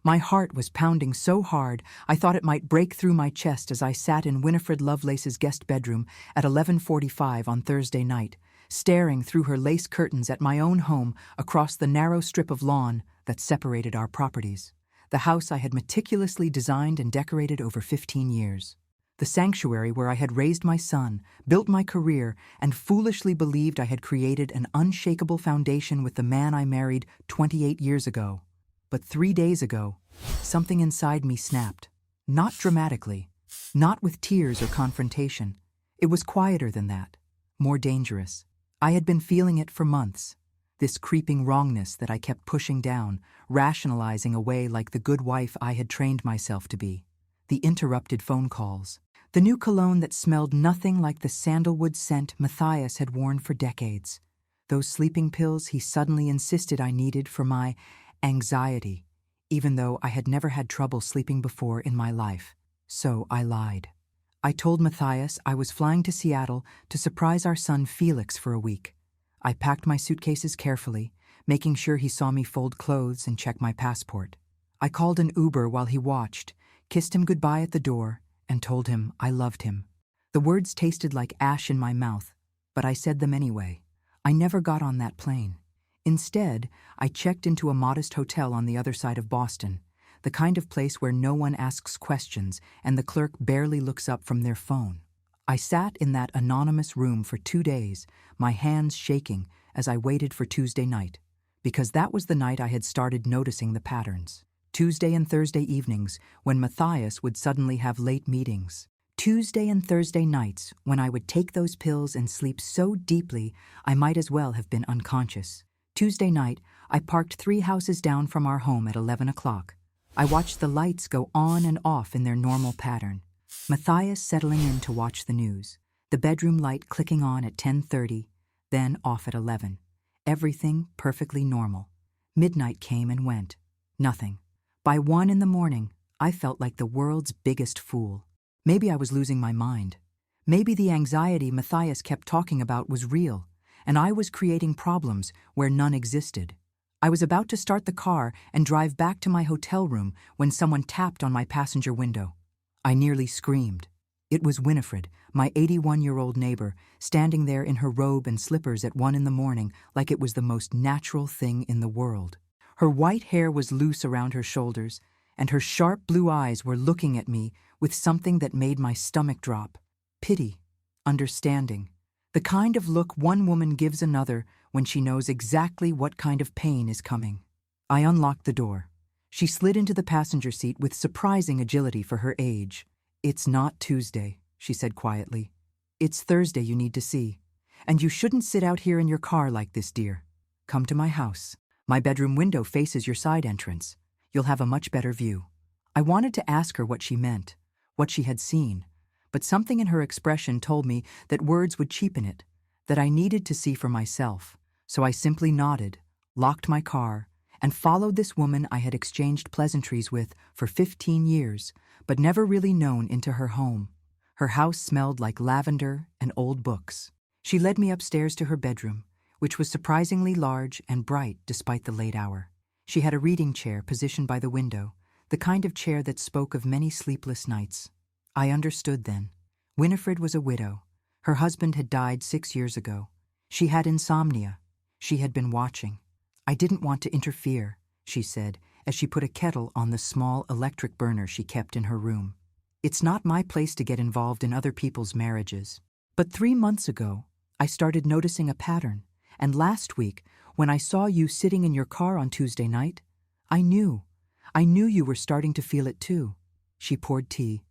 My heart was pounding so hard I thought it might break through my chest as I sat in Winifred Lovelace's guest bedroom at 11:45 on Thursday night, staring through her lace curtains at my own home across the narrow strip of lawn that separated our properties. The house I had meticulously designed and decorated over 15 years. The sanctuary where I had raised my son, built my career, and foolishly believed I had created an unshakable foundation with the man I married 28 years ago. But 3 days ago, something inside me snapped. Not dramatically, not with tears or confrontation. It was quieter than that, more dangerous. I had been feeling it for months. This creeping wrongness that I kept pushing down, rationalizing away like the good wife I had trained myself to be. The interrupted phone calls. The new cologne that smelled nothing like the sandalwood scent Matthias had worn for decades. Those sleeping pills he suddenly insisted I needed for my anxiety, even though I had never had trouble sleeping before in my life. So I lied. I told Matthias I was flying to Seattle to surprise our son Felix for a week. I packed my suitcases carefully, making sure he saw me fold clothes and check my passport. I called an Uber while he watched, kissed him goodbye at the door, and told him I loved him. The words tasted like ash in my mouth, but I said them anyway. I never got on that plane. Instead, I checked into a modest hotel on the other side of Boston, the kind of place where no one asks questions and the clerk barely looks up from their phone. I sat in that anonymous room for 2 days, my hands shaking as I waited for Tuesday night, because that was the night I had started noticing the patterns. Tuesday and Thursday evenings, when Matthias would suddenly have late meetings. Tuesday and Thursday nights, when I would take those pills and sleep so deeply I might as well have been unconscious. Tuesday night, I parked 3 houses down from our home at 11 o'clock. I watched the lights go on and off in their normal pattern. Matthias settling in to watch the news, the bedroom light clicking on at 10:30, then off at 11. Everything perfectly normal. Midnight came and went. Nothing. By 1 in the morning, I felt like the world's biggest fool. Maybe I was losing my mind. Maybe the anxiety Matthias kept talking about was real, and I was creating problems where none existed. I was about to start the car and drive back to my hotel room when someone tapped on my passenger window. I nearly screamed. It was Winifred, my 81-year-old neighbor, standing there in her robe and slippers at 1 in the morning like it was the most natural thing in the world. Her white hair was loose around her shoulders, and her sharp blue eyes were looking at me with something that made my stomach drop. Pity, understanding, the kind of look one woman gives another when she knows exactly what kind of pain is coming. I unlocked the door. She slid into the passenger seat with surprising agility for her age. "It's not Tuesday," she said quietly. "It's Thursday you need to see. And you shouldn't sit out here in your car like this, dear. Come to my house. My bedroom window faces your side entrance. You'll have a much better view." I wanted to ask her what she meant, what she had seen, but something in her expression told me that words would cheapen it, that I needed to see for myself. So I simply nodded, locked my car, and followed this woman I had exchanged pleasantries with for 15 years, but never really known, into her home. Her house smelled like lavender and old books. She led me upstairs to her bedroom, which was surprisingly large and bright despite the late hour. She had a reading chair positioned by the window, the kind of chair that spoke of many sleepless nights. I understood then. Winifred was a widow. Her husband had died 6 years ago. She had insomnia. She had been watching. "I didn't want to interfere," she said, as she put a kettle on the small electric burner she kept in her room. "It's not my place to get involved in other people's marriages." But 3 months ago, I started noticing a pattern, and last week, when I saw you sitting in your car on Tuesday night, I knew you were starting to feel it too. She poured tea.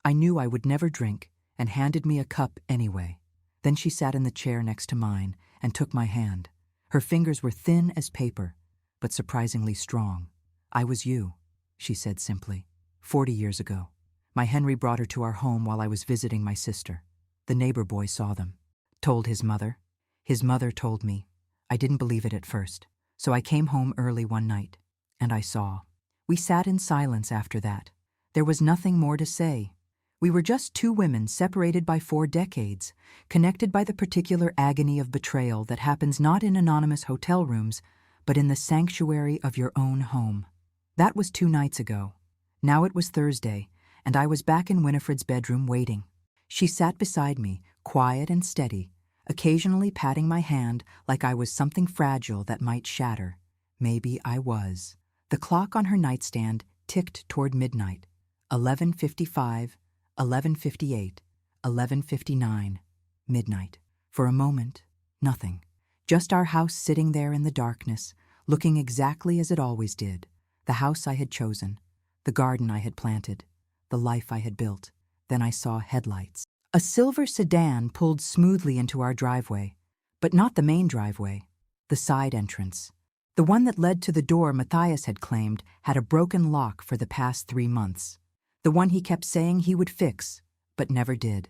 I knew I would never drink, and handed me a cup anyway. Then she sat in the chair next to mine and took my hand. Her fingers were thin as paper, but surprisingly strong. "I was you," she said simply. 40 years ago. My Henry brought her to our home while I was visiting my sister. The neighbor boy saw them. Told his mother. His mother told me. I didn't believe it at first, so I came home early one night, and I saw. We sat in silence after that. There was nothing more to say. We were just 2 women separated by 4 decades, connected by the particular agony of betrayal that happens not in anonymous hotel rooms, but in the sanctuary of your own home. That was 2 nights ago. Now it was Thursday, and I was back in Winifred's bedroom waiting. She sat beside me, quiet and steady, occasionally patting my hand like I was something fragile that might shatter. Maybe I was. The clock on her nightstand ticked toward midnight. 11:55, 11:58, 11:59. Midnight. For a moment, nothing. Just our house sitting there in the darkness, looking exactly as it always did. The house I had chosen, the garden I had planted, the life I had built. Then I saw headlights. A silver sedan pulled smoothly into our driveway, but not the main driveway, the side entrance. The one that led to the door Matthias had claimed had a broken lock for the past 3 months. The one he kept saying he would fix, but never did.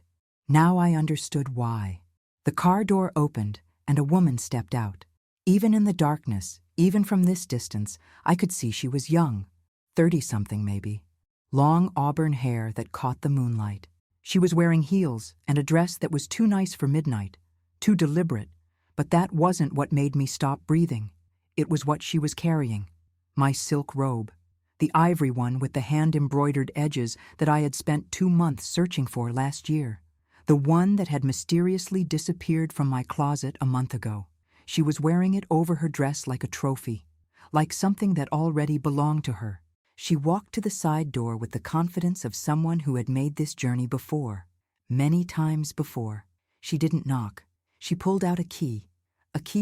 Now I understood why. The car door opened, and a woman stepped out. Even in the darkness, even from this distance, I could see she was young, 30-something maybe. Long auburn hair that caught the moonlight. She was wearing heels and a dress that was too nice for midnight, too deliberate, but that wasn't what made me stop breathing. It was what she was carrying. My silk robe. The ivory one with the hand-embroidered edges that I had spent 2 months searching for last year. The one that had mysteriously disappeared from my closet a month ago. She was wearing it over her dress like a trophy, like something that already belonged to her. She walked to the side door with the confidence of someone who had made this journey before, many times before. She didn't knock. She pulled out a key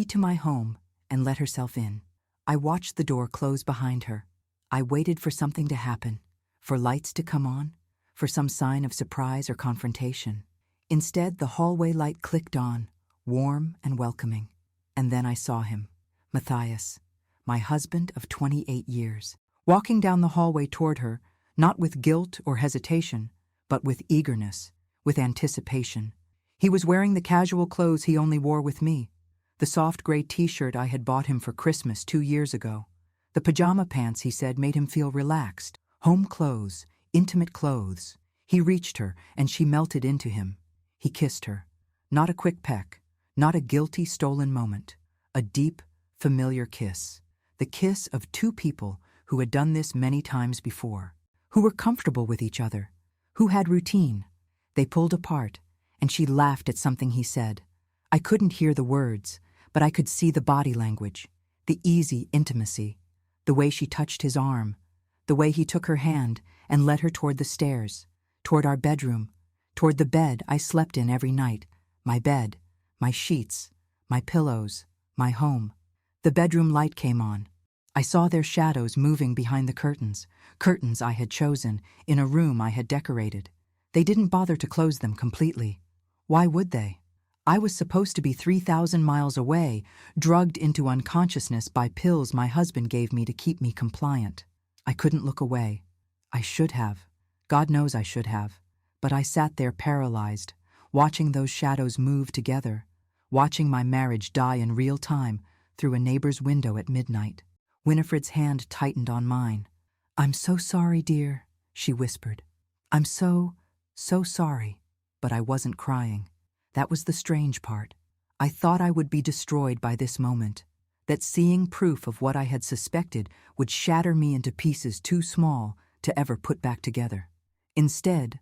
to my home, and let herself in. I watched the door close behind her. I waited for something to happen, for lights to come on, for some sign of surprise or confrontation. Instead, the hallway light clicked on, warm and welcoming. And then I saw him, Matthias, my husband of 28 years, walking down the hallway toward her, not with guilt or hesitation, but with eagerness, with anticipation. He was wearing the casual clothes he only wore with me, the soft gray t-shirt I had bought him for Christmas 2 years ago. The pajama pants, he said, made him feel relaxed. Home clothes, intimate clothes. He reached her, and she melted into him. He kissed her. Not a quick peck, not a guilty, stolen moment. A deep, familiar kiss. The kiss of 2 people who had done this many times before, who were comfortable with each other, who had routine. They pulled apart, and she laughed at something he said. I couldn't hear the words, but I could see the body language, the easy intimacy, the way she touched his arm, the way he took her hand and led her toward the stairs, toward our bedroom, toward the bed I slept in every night, my bed, my sheets, my pillows, my home. The bedroom light came on. I saw their shadows moving behind the curtains I had chosen, in a room I had decorated. They didn't bother to close them completely. Why would they? I was supposed to be 3,000 miles away, drugged into unconsciousness by pills my husband gave me to keep me compliant. I couldn't look away. I should have. God knows I should have. But I sat there paralyzed, watching those shadows move together, watching my marriage die in real time through a neighbor's window at midnight. Winifred's hand tightened on mine. "I'm so sorry, dear," she whispered. "I'm so sorry." But I wasn't crying. That was the strange part. I thought I would be destroyed by this moment, that seeing proof of what I had suspected would shatter me into pieces too small to ever put back together. Instead,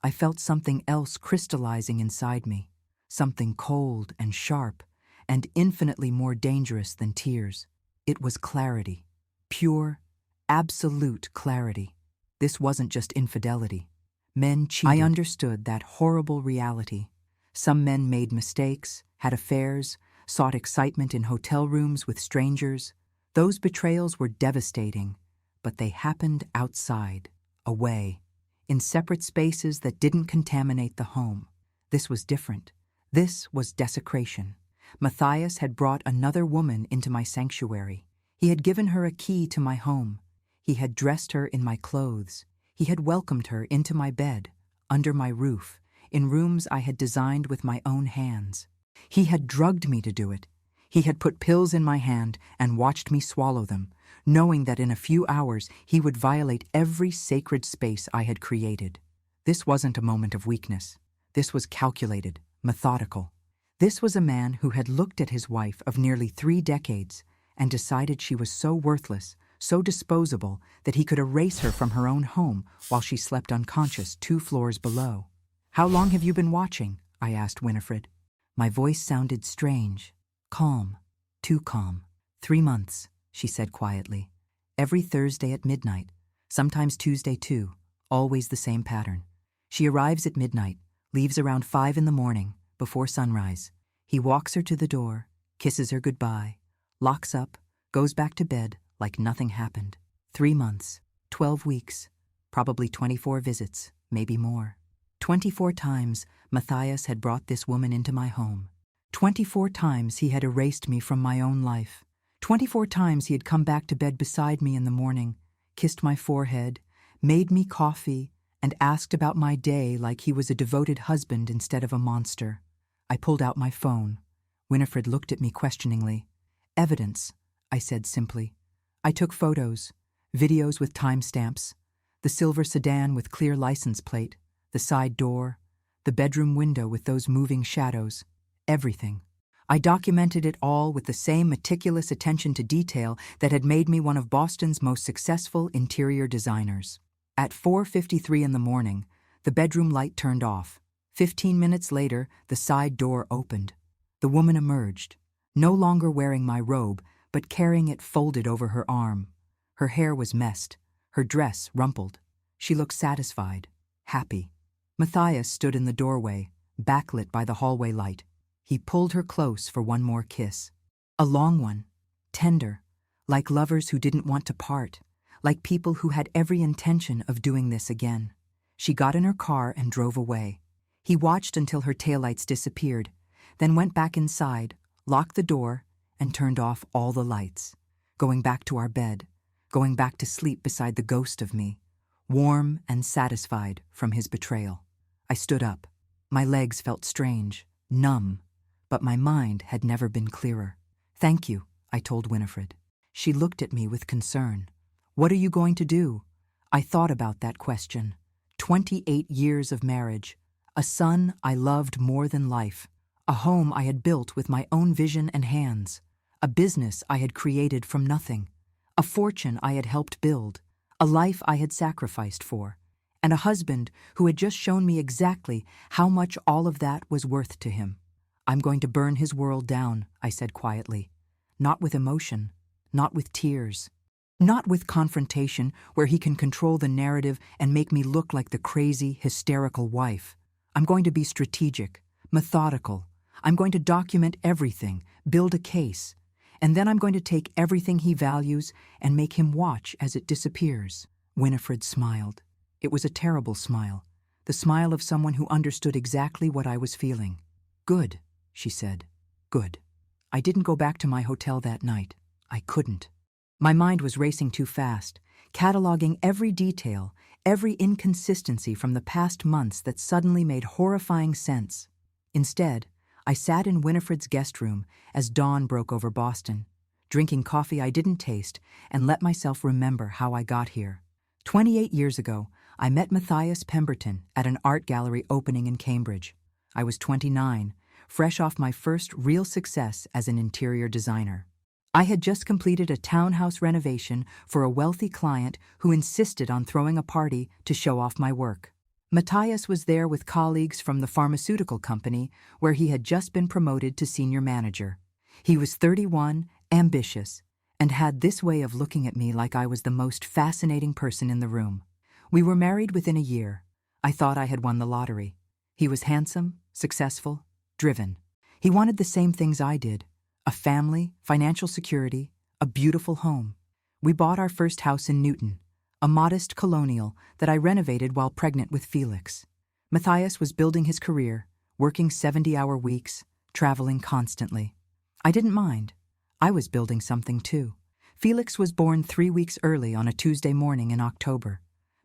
I felt something else crystallizing inside me, something cold and sharp, and infinitely more dangerous than tears. It was clarity, pure, absolute clarity. This wasn't just infidelity. Men cheated. I understood that horrible reality. Some men made mistakes, had affairs, sought excitement in hotel rooms with strangers. Those betrayals were devastating, but they happened outside, away, in separate spaces that didn't contaminate the home. This was different. This was desecration. Matthias had brought another woman into my sanctuary. He had given her a key to my home. He had dressed her in my clothes. He had welcomed her into my bed, under my roof, in rooms I had designed with my own hands. He had drugged me to do it. He had put pills in my hand and watched me swallow them, knowing that in a few hours he would violate every sacred space I had created. This wasn't a moment of weakness. This was calculated, methodical. This was a man who had looked at his wife of nearly 3 decades and decided she was so worthless, so disposable that he could erase her from her own home while she slept unconscious 2 floors below. "How long have you been watching?" I asked Winifred. My voice sounded strange, calm, too calm. 3 months, she said quietly. Every Thursday at midnight, sometimes Tuesday too, always the same pattern. She arrives at midnight, leaves around 5 in the morning, before sunrise. He walks her to the door, kisses her goodbye, locks up, goes back to bed like nothing happened. 3 months, 12 weeks, probably 24 visits, maybe more. 24 times Matthias had brought this woman into my home. 24 times he had erased me from my own life. 24 times he had come back to bed beside me in the morning, kissed my forehead, made me coffee, and asked about my day like he was a devoted husband instead of a monster. I pulled out my phone. Winifred looked at me questioningly. "Evidence," I said simply. I took photos, videos with timestamps, the silver sedan with clear license plate, the side door, the bedroom window with those moving shadows, everything. I documented it all with the same meticulous attention to detail that had made me one of Boston's most successful interior designers. At 4:53 in the morning, the bedroom light turned off. 15 minutes later, the side door opened. The woman emerged, no longer wearing my robe, but carrying it folded over her arm. Her hair was messed, her dress rumpled. She looked satisfied, happy. Matthias stood in the doorway, backlit by the hallway light. He pulled her close for one more kiss. A long one, tender, like lovers who didn't want to part, like people who had every intention of doing this again. She got in her car and drove away. He watched until her taillights disappeared, then went back inside, locked the door, and turned off all the lights, going back to our bed, going back to sleep beside the ghost of me, warm and satisfied from his betrayal. I stood up. My legs felt strange, numb, but my mind had never been clearer. "Thank you," I told Winifred. She looked at me with concern. "What are you going to do?" I thought about that question. 28 years of marriage, a son I loved more than life, a home I had built with my own vision and hands, a business I had created from nothing, a fortune I had helped build, a life I had sacrificed for, and a husband who had just shown me exactly how much all of that was worth to him. "I'm going to burn his world down," I said quietly. Not with emotion, not with tears, not with confrontation where he can control the narrative and make me look like the crazy, hysterical wife. I'm going to be strategic, methodical. I'm going to document everything, build a case, and then I'm going to take everything he values and make him watch as it disappears. Winifred smiled. It was a terrible smile, the smile of someone who understood exactly what I was feeling. "Good," she said. "Good." I didn't go back to my hotel that night. I couldn't. My mind was racing too fast, cataloging every detail, every inconsistency from the past months that suddenly made horrifying sense. Instead, I sat in Winifred's guest room as dawn broke over Boston, drinking coffee I didn't taste, and let myself remember how I got here. 28 years ago, I met Matthias Pemberton at an art gallery opening in Cambridge. I was 29, fresh off my first real success as an interior designer. I had just completed a townhouse renovation for a wealthy client who insisted on throwing a party to show off my work. Matthias was there with colleagues from the pharmaceutical company where he had just been promoted to senior manager. He was 31, ambitious, and had this way of looking at me like I was the most fascinating person in the room. We were married within a year. I thought I had won the lottery. He was handsome, successful, driven. He wanted the same things I did: a family, financial security, a beautiful home. We bought our first house in Newton, a modest colonial that I renovated while pregnant with Felix. Matthias was building his career, working 70-hour weeks, traveling constantly. I didn't mind. I was building something too. Felix was born 3 weeks early on a Tuesday morning in October.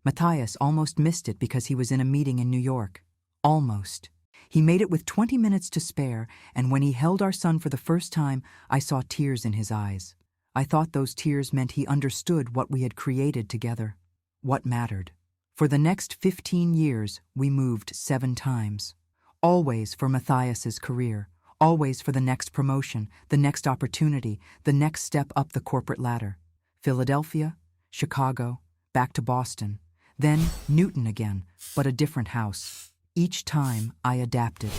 Matthias almost missed it because he was in a meeting in New York. Almost. He made it with 20 minutes to spare, and when he held our son for the first time, I saw tears in his eyes. I thought those tears meant he understood what we had created together, what mattered. For the next 15 years, we moved 7 times. Always for Matthias's career, always for the next promotion, the next opportunity, the next step up the corporate ladder. Philadelphia, Chicago, back to Boston, then Newton again, but a different house. Each time, I adapted.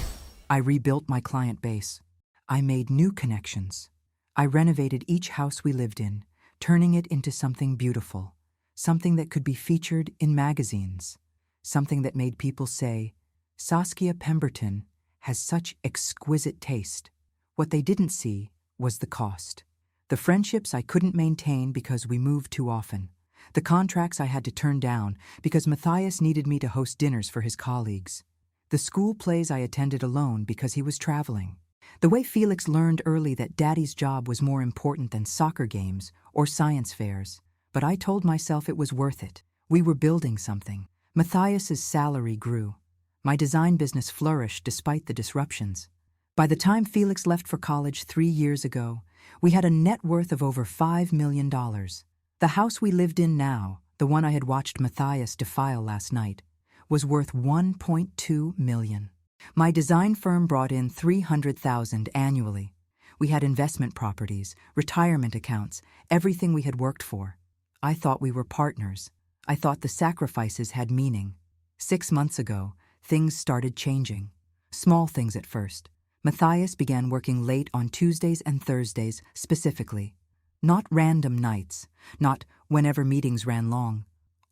I rebuilt my client base. I made new connections. I renovated each house we lived in, turning it into something beautiful, something that could be featured in magazines, something that made people say, Saskia Pemberton has such exquisite taste. What they didn't see was the cost. The friendships I couldn't maintain because we moved too often. The contracts I had to turn down because Matthias needed me to host dinners for his colleagues. The school plays I attended alone because he was traveling. The way Felix learned early that Daddy's job was more important than soccer games or science fairs. But I told myself it was worth it. We were building something. Matthias's salary grew. My design business flourished despite the disruptions. By the time Felix left for college 3 years ago, we had a net worth of over $5 million. The house we lived in now, the one I had watched Matthias defile last night, was worth $1.2 million. My design firm brought in $300,000 annually. We had investment properties, retirement accounts, everything we had worked for. I thought we were partners. I thought the sacrifices had meaning. 6 months ago, things started changing. Small things at first. Matthias began working late on Tuesdays and Thursdays specifically. Not random nights, not whenever meetings ran long.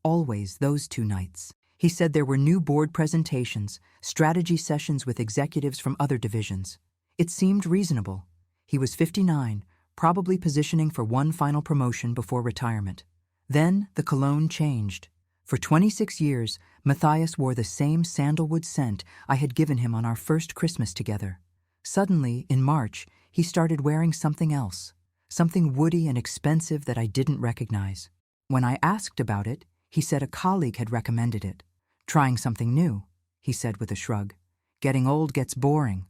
Always those 2 nights. He said there were new board presentations, strategy sessions with executives from other divisions. It seemed reasonable. He was 59, probably positioning for one final promotion before retirement. Then the cologne changed. For 26 years, Matthias wore the same sandalwood scent I had given him on our first Christmas together. Suddenly, in March, he started wearing something else, something woody and expensive that I didn't recognize. When I asked about it, he said a colleague had recommended it. Trying something new, he said with a shrug. Getting old gets boring.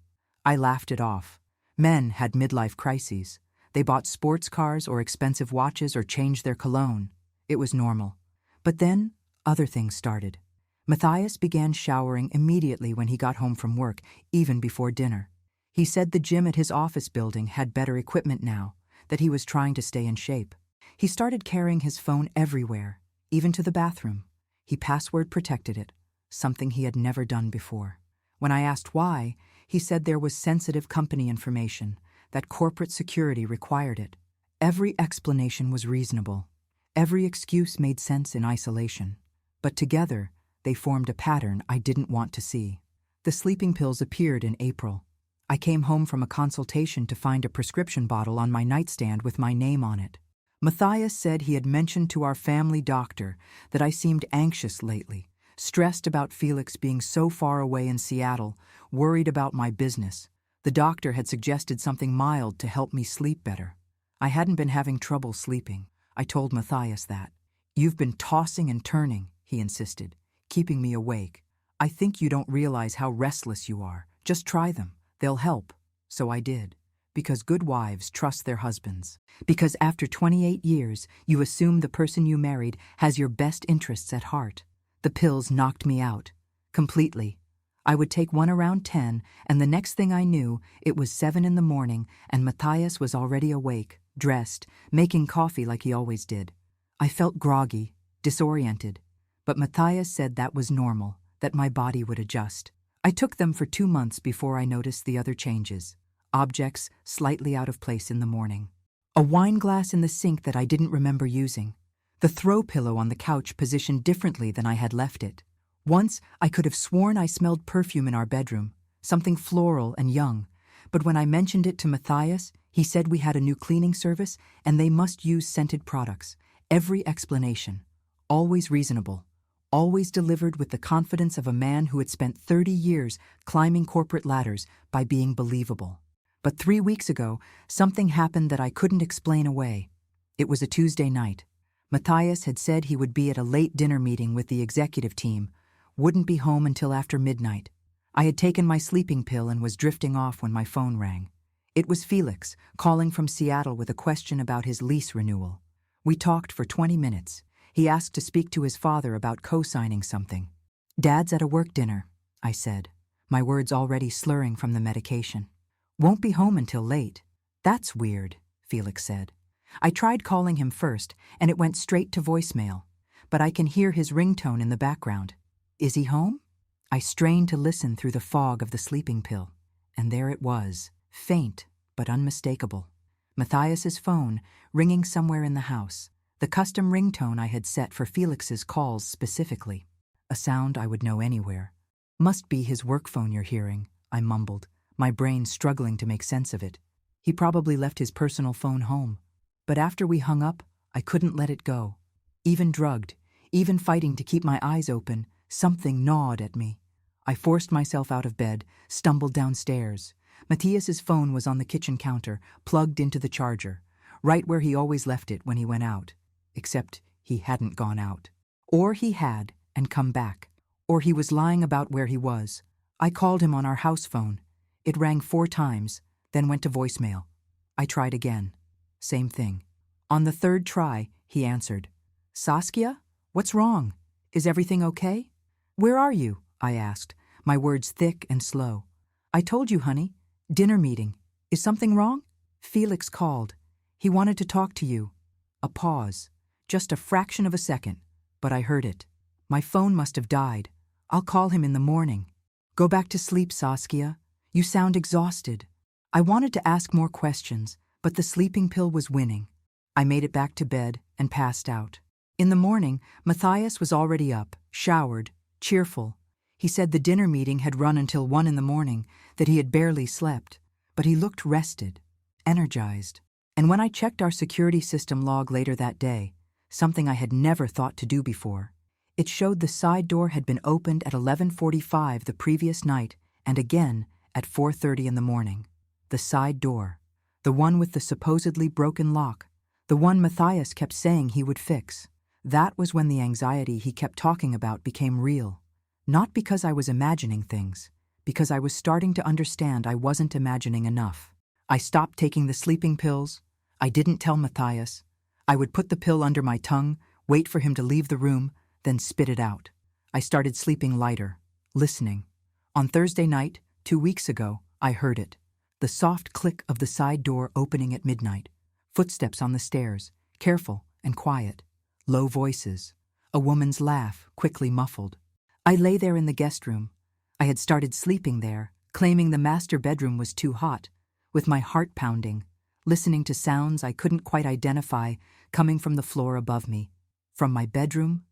I laughed it off. Men had midlife crises. They bought sports cars or expensive watches or changed their cologne. It was normal. But then, other things started. Matthias began showering immediately when he got home from work, even before dinner. He said the gym at his office building had better equipment now, that he was trying to stay in shape. He started carrying his phone everywhere, even to the bathroom. He password protected it, something he had never done before. When I asked why, he said there was sensitive company information, that corporate security required it. Every explanation was reasonable. Every excuse made sense in isolation. But together, they formed a pattern I didn't want to see. The sleeping pills appeared in April. I came home from a consultation to find a prescription bottle on my nightstand with my name on it. Matthias said he had mentioned to our family doctor that I seemed anxious lately, stressed about Felix being so far away in Seattle, worried about my business. The doctor had suggested something mild to help me sleep better. I hadn't been having trouble sleeping. I told Matthias that. You've been tossing and turning, he insisted, keeping me awake. I think you don't realize how restless you are. Just try them. They'll help. So I did. Because good wives trust their husbands. Because after 28 years, you assume the person you married has your best interests at heart. The pills knocked me out. Completely. I would take one around 10, and the next thing I knew, it was 7 in the morning, and Matthias was already awake, dressed, making coffee like he always did. I felt groggy, disoriented. But Matthias said that was normal, that my body would adjust. I took them for 2 months before I noticed the other changes. Objects slightly out of place in the morning. A wine glass in the sink that I didn't remember using. The throw pillow on the couch positioned differently than I had left it. Once, I could have sworn I smelled perfume in our bedroom, something floral and young. But when I mentioned it to Matthias, he said we had a new cleaning service and they must use scented products. Every explanation. Always reasonable. Always delivered with the confidence of a man who had spent 30 years climbing corporate ladders by being believable. But 3 weeks ago, something happened that I couldn't explain away. It was a Tuesday night. Matthias had said he would be at a late dinner meeting with the executive team, wouldn't be home until after midnight. I had taken my sleeping pill and was drifting off when my phone rang. It was Felix, calling from Seattle with a question about his lease renewal. We talked for 20 minutes. He asked to speak to his father about co-signing something. Dad's at a work dinner, I said, my words already slurring from the medication. Won't be home until late. That's weird, Felix said. I tried calling him first, and it went straight to voicemail, but I can hear his ringtone in the background. Is he home? I strained to listen through the fog of the sleeping pill, and there it was, faint but unmistakable. Matthias's phone, ringing somewhere in the house, the custom ringtone I had set for Felix's calls specifically. A sound I would know anywhere. Must be his work phone you're hearing, I mumbled, my brain struggling to make sense of it. He probably left his personal phone home. But after we hung up, I couldn't let it go. Even drugged, even fighting to keep my eyes open, something gnawed at me. I forced myself out of bed, stumbled downstairs. Matthias's phone was on the kitchen counter, plugged into the charger, right where he always left it when he went out. Except he hadn't gone out. Or he had and come back. Or he was lying about where he was. I called him on our house phone. It rang 4 times, then went to voicemail. I tried again. Same thing. On the 3rd try, he answered. Saskia? What's wrong? Is everything okay? Where are you? I asked, my words thick and slow. I told you, honey. Dinner meeting. Is something wrong? Felix called. He wanted to talk to you. A pause. Just a fraction of a second, but I heard it. My phone must have died. I'll call him in the morning. Go back to sleep, Saskia. You sound exhausted. I wanted to ask more questions, but the sleeping pill was winning. I made it back to bed and passed out. In the morning, Matthias was already up, showered, cheerful. He said the dinner meeting had run until 1 in the morning, that he had barely slept, but he looked rested, energized. And when I checked our security system log later that day, something I had never thought to do before, it showed the side door had been opened at 11:45 the previous night and again at 4:30 in the morning. The side door, the one with the supposedly broken lock, the one Matthias kept saying he would fix. That was when the anxiety he kept talking about became real. Not because I was imagining things, because I was starting to understand I wasn't imagining enough. I stopped taking the sleeping pills. I didn't tell Matthias. I would put the pill under my tongue, wait for him to leave the room, then spit it out. I started sleeping lighter, listening. On Thursday night, 2 weeks ago, I heard it. The soft click of the side door opening at midnight. Footsteps on the stairs, careful and quiet. Low voices. A woman's laugh, quickly muffled. I lay there in the guest room. I had started sleeping there, claiming the master bedroom was too hot, with my heart pounding, listening to sounds I couldn't quite identify coming from the floor above me. From my bedroom,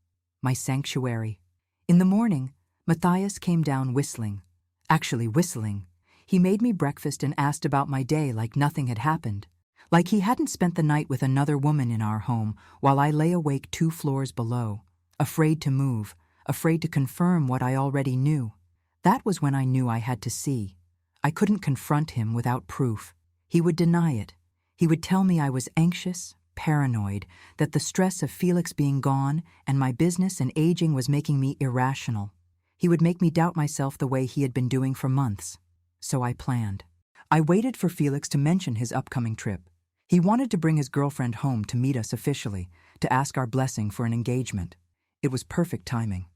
my sanctuary. In the morning, Matthias came down whistling. Actually whistling. He made me breakfast and asked about my day like nothing had happened. Like he hadn't spent the night with another woman in our home while I lay awake 2 floors below, afraid to move, afraid to confirm what I already knew. That was when I knew I had to see. I couldn't confront him without proof. He would deny it. He would tell me I was anxious, paranoid, that the stress of Felix being gone and my business and aging was making me irrational. He would make me doubt myself the way he had been doing for months. So I planned. I waited for Felix to mention his upcoming trip. He wanted to bring his girlfriend home to meet us officially, to ask our blessing for an engagement. It was perfect timing.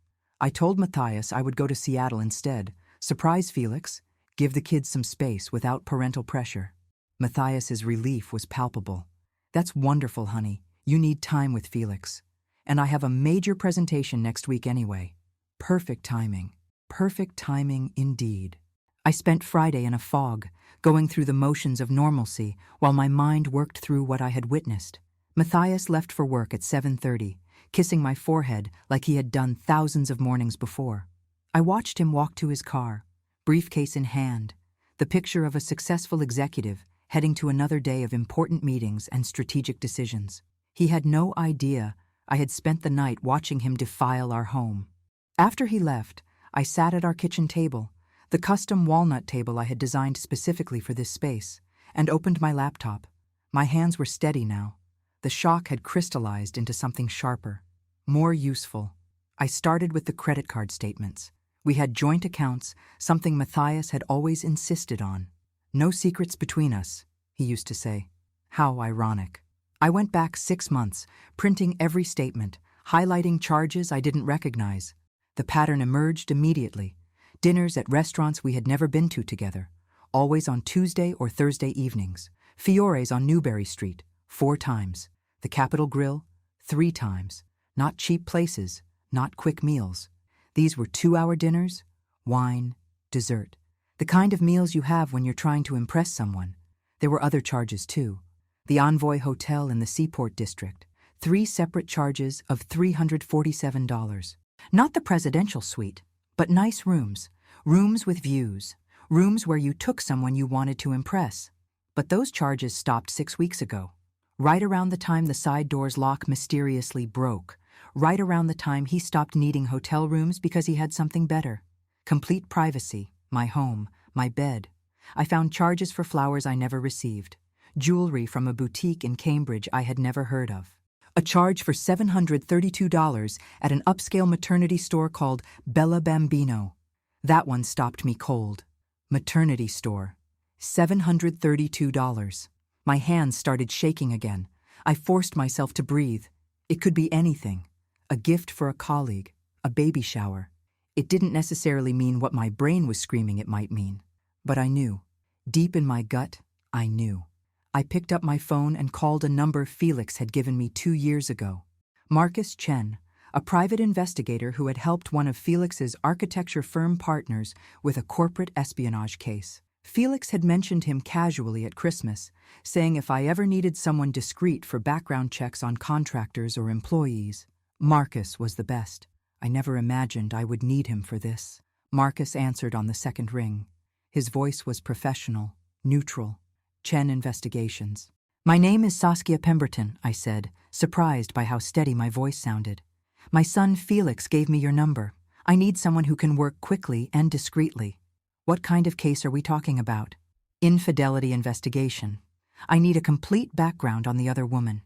I told Matthias I would go to Seattle instead, surprise Felix, give the kids some space without parental pressure. Matthias's relief was palpable. That's wonderful, honey. You need time with Felix. And I have a major presentation next week anyway. Perfect timing. Perfect timing indeed. I spent Friday in a fog, going through the motions of normalcy while my mind worked through what I had witnessed. Matthias left for work at 7:30, kissing my forehead like he had done thousands of mornings before. I watched him walk to his car, briefcase in hand, the picture of a successful executive heading to another day of important meetings and strategic decisions. He had no idea I had spent the night watching him defile our home. After he left, I sat at our kitchen table, the custom walnut table I had designed specifically for this space, and opened my laptop. My hands were steady now. The shock had crystallized into something sharper, more useful. I started with the credit card statements. We had joint accounts, something Matthias had always insisted on. No secrets between us, he used to say. How ironic. I went back 6 months, printing every statement, highlighting charges I didn't recognize. The pattern emerged immediately. Dinners at restaurants we had never been to together, always on Tuesday or Thursday evenings. Fiore's on Newberry Street, 4 times. The Capitol Grill, 3 times. Not cheap places, not quick meals. These were 2-hour dinners, wine, dessert. The kind of meals you have when you're trying to impress someone. There were other charges too. The Envoy Hotel in the Seaport District, 3 separate charges of $347. Not the presidential suite, but nice rooms. Rooms with views. Rooms where you took someone you wanted to impress. But those charges stopped 6 weeks ago. Right around the time the side door's lock mysteriously broke. Right around the time he stopped needing hotel rooms because he had something better. Complete privacy, my home, my bed. I found charges for flowers I never received. Jewelry from a boutique in Cambridge I had never heard of. A charge for $732 at an upscale maternity store called Bella Bambino. That one stopped me cold. Maternity store. $732. My hands started shaking again. I forced myself to breathe. It could be anything. A gift for a colleague. A baby shower. It didn't necessarily mean what my brain was screaming it might mean. But I knew. Deep in my gut, I knew. I picked up my phone and called a number Felix had given me 2 years ago. Marcus Chen, a private investigator who had helped one of Felix's architecture firm partners with a corporate espionage case. Felix had mentioned him casually at Christmas, saying if I ever needed someone discreet for background checks on contractors or employees, Marcus was the best. I never imagined I would need him for this. Marcus answered on the second ring. His voice was professional, neutral. Chen Investigations. My name is Saskia Pemberton, I said, surprised by how steady my voice sounded. My son Felix gave me your number. I need someone who can work quickly and discreetly. What kind of case are we talking about? Infidelity investigation. I need a complete background on the other woman.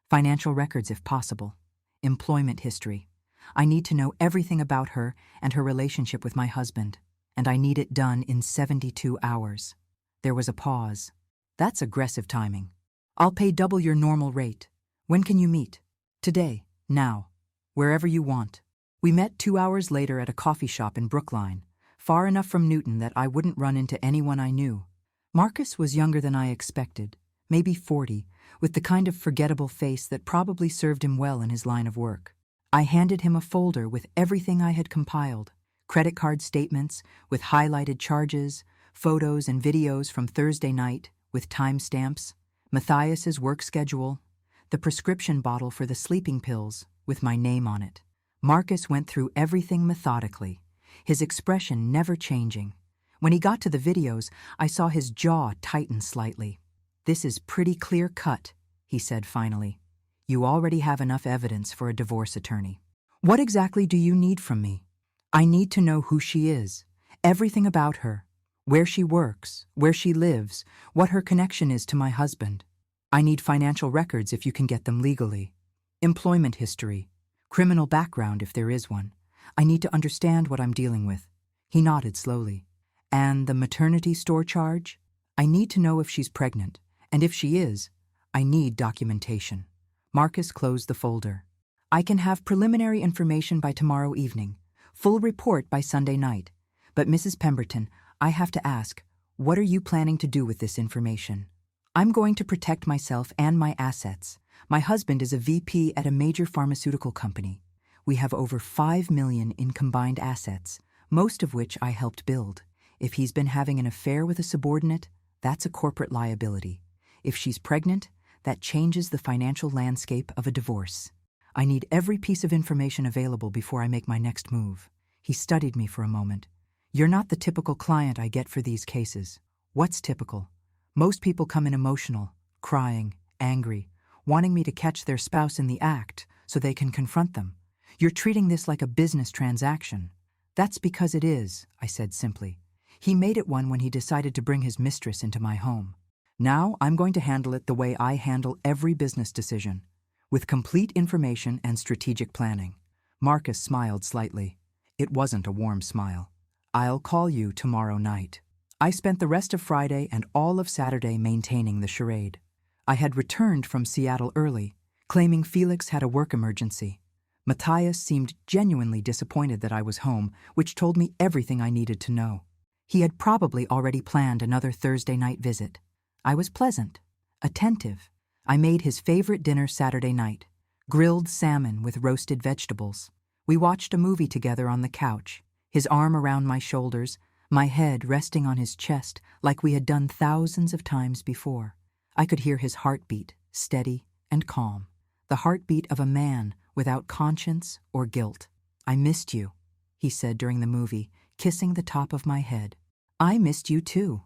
Financial records if possible. Employment history. I need to know everything about her and her relationship with my husband. And I need it done in 72 hours. There was a pause. That's aggressive timing. I'll pay double your normal rate. When can you meet? Today. Now. Wherever you want. We met 2 hours later at a coffee shop in Brookline, far enough from Newton that I wouldn't run into anyone I knew. Marcus was younger than I expected, maybe 40, with the kind of forgettable face that probably served him well in his line of work. I handed him a folder with everything I had compiled, credit card statements with highlighted charges, photos and videos from Thursday night with timestamps, Matthias's work schedule, the prescription bottle for the sleeping pills with my name on it. Marcus went through everything methodically, his expression never changing. When he got to the videos, I saw his jaw tighten slightly. "This is pretty clear-cut," he said finally. "You already have enough evidence for a divorce attorney. What exactly do you need from me?" "I need to know who she is, everything about her, where she works, where she lives, what her connection is to my husband. I need financial records if you can get them legally. Employment history, criminal background if there is one. I need to understand what I'm dealing with." He nodded slowly. "And the maternity store charge? I need to know if she's pregnant, and if she is, I need documentation." Marcus closed the folder. "I can have preliminary information by tomorrow evening, full report by Sunday night. But Mrs. Pemberton, I have to ask, what are you planning to do with this information?" "I'm going to protect myself and my assets. My husband is a VP at a major pharmaceutical company. We have over $5 million in combined assets, most of which I helped build. If he's been having an affair with a subordinate, that's a corporate liability. If she's pregnant, that changes the financial landscape of a divorce. I need every piece of information available before I make my next move." He studied me for a moment. "You're not the typical client I get for these cases." "What's typical?" "Most people come in emotional, crying, angry, wanting me to catch their spouse in the act so they can confront them. You're treating this like a business transaction." "That's because it is," I said simply. "He made it one when he decided to bring his mistress into my home. Now I'm going to handle it the way I handle every business decision, with complete information and strategic planning." Marcus smiled slightly. It wasn't a warm smile. "I'll call you tomorrow night." I spent the rest of Friday and all of Saturday maintaining the charade. I had returned from Seattle early, claiming Felix had a work emergency. Matthias seemed genuinely disappointed that I was home, which told me everything I needed to know. He had probably already planned another Thursday night visit. I was pleasant, attentive. I made his favorite dinner Saturday night, grilled salmon with roasted vegetables. We watched a movie together on the couch, his arm around my shoulders, my head resting on his chest like we had done thousands of times before. I could hear his heartbeat, steady and calm, the heartbeat of a man without conscience or guilt. "I missed you," he said during the movie, kissing the top of my head. "I missed you too,"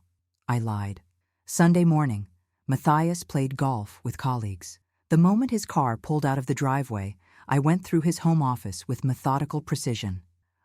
I lied. Sunday morning, Matthias played golf with colleagues. The moment his car pulled out of the driveway, I went through his home office with methodical precision.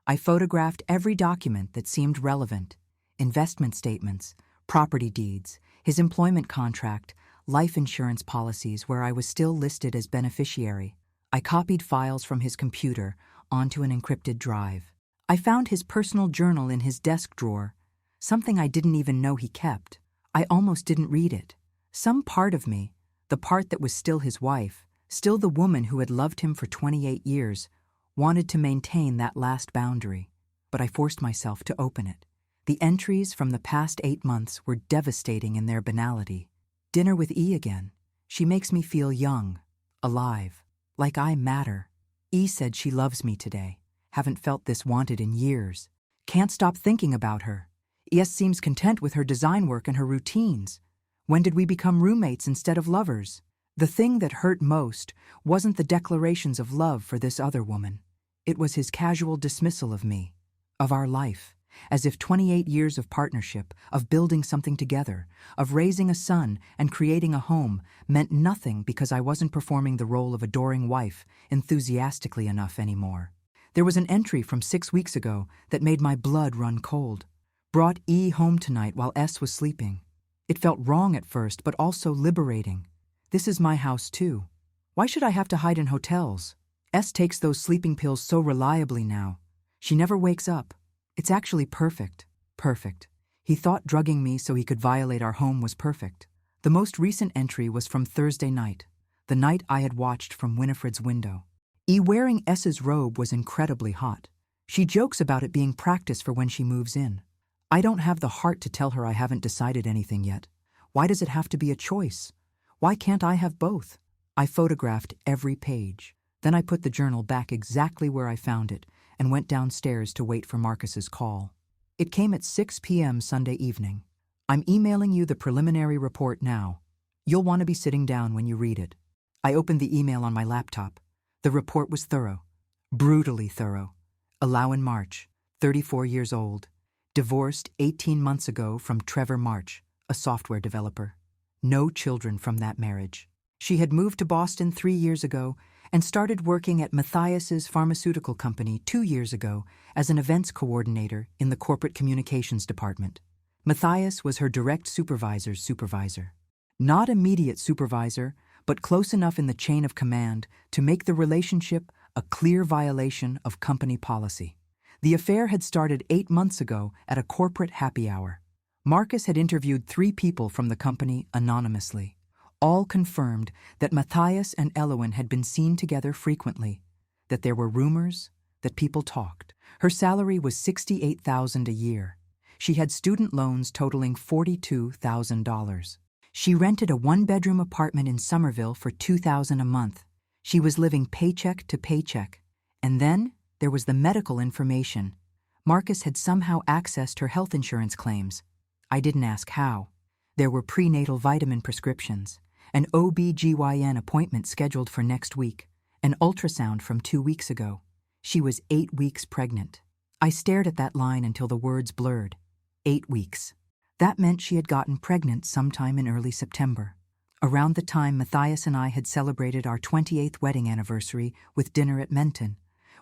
I photographed every document that seemed relevant: investment statements, property deeds, his employment contract, life insurance policies where I was still listed as beneficiary. I copied files from his computer onto an encrypted drive. I found his personal journal in his desk drawer, something I didn't even know he kept. I almost didn't read it. Some part of me, the part that was still his wife, still the woman who had loved him for 28 years, wanted to maintain that last boundary. But I forced myself to open it. The entries from the past 8 months were devastating in their banality. Dinner with E again. She makes me feel young, alive, like I matter. E said she loves me today. Haven't felt this wanted in years. Can't stop thinking about her. ES seems content with her design work and her routines. When did we become roommates instead of lovers? The thing that hurt most wasn't the declarations of love for this other woman. It was his casual dismissal of me, of our life, as if 28 years of partnership, of building something together, of raising a son and creating a home meant nothing because I wasn't performing the role of adoring wife enthusiastically enough anymore. There was an entry from 6 weeks ago that made my blood run cold. Brought E home tonight while S was sleeping. It felt wrong at first, but also liberating. This is my house too. Why should I have to hide in hotels? S takes those sleeping pills so reliably now. She never wakes up. It's actually perfect. Perfect. He thought drugging me so he could violate our home was perfect. The most recent entry was from Thursday night, the night I had watched from Winifred's window. E wearing S's robe was incredibly hot. She jokes about it being practice for when she moves in. I don't have the heart to tell her I haven't decided anything yet. Why does it have to be a choice? Why can't I have both? I photographed every page. Then I put the journal back exactly where I found it and went downstairs to wait for Marcus's call. It came at 6 p.m. Sunday evening. "I'm emailing you the preliminary report now. You'll want to be sitting down when you read it." I opened the email on my laptop. The report was thorough, brutally thorough. Alain March, 34 years old, divorced 18 months ago from Trevor March, a software developer. No children from that marriage. She had moved to Boston 3 years ago and started working at Matthias's pharmaceutical company 2 years ago as an events coordinator in the corporate communications department. Matthias was her direct supervisor's supervisor. Not immediate supervisor, but close enough in the chain of command to make the relationship a clear violation of company policy. The affair had started 8 months ago at a corporate happy hour. Marcus had interviewed 3 people from the company anonymously. All confirmed that Matthias and Elowen had been seen together frequently, that there were rumors, that people talked. Her salary was $68,000 a year. She had student loans totaling $42,000. She rented a 1-bedroom apartment in Somerville for $2,000 a month. She was living paycheck to paycheck. And then there was the medical information. Marcus had somehow accessed her health insurance claims. I didn't ask how. There were prenatal vitamin prescriptions, an OB/GYN appointment scheduled for next week, an ultrasound from 2 weeks ago. She was 8 weeks pregnant. I stared at that line until the words blurred. 8 weeks. That meant she had gotten pregnant sometime in early September, around the time Matthias and I had celebrated our 28th wedding anniversary with dinner at Menton,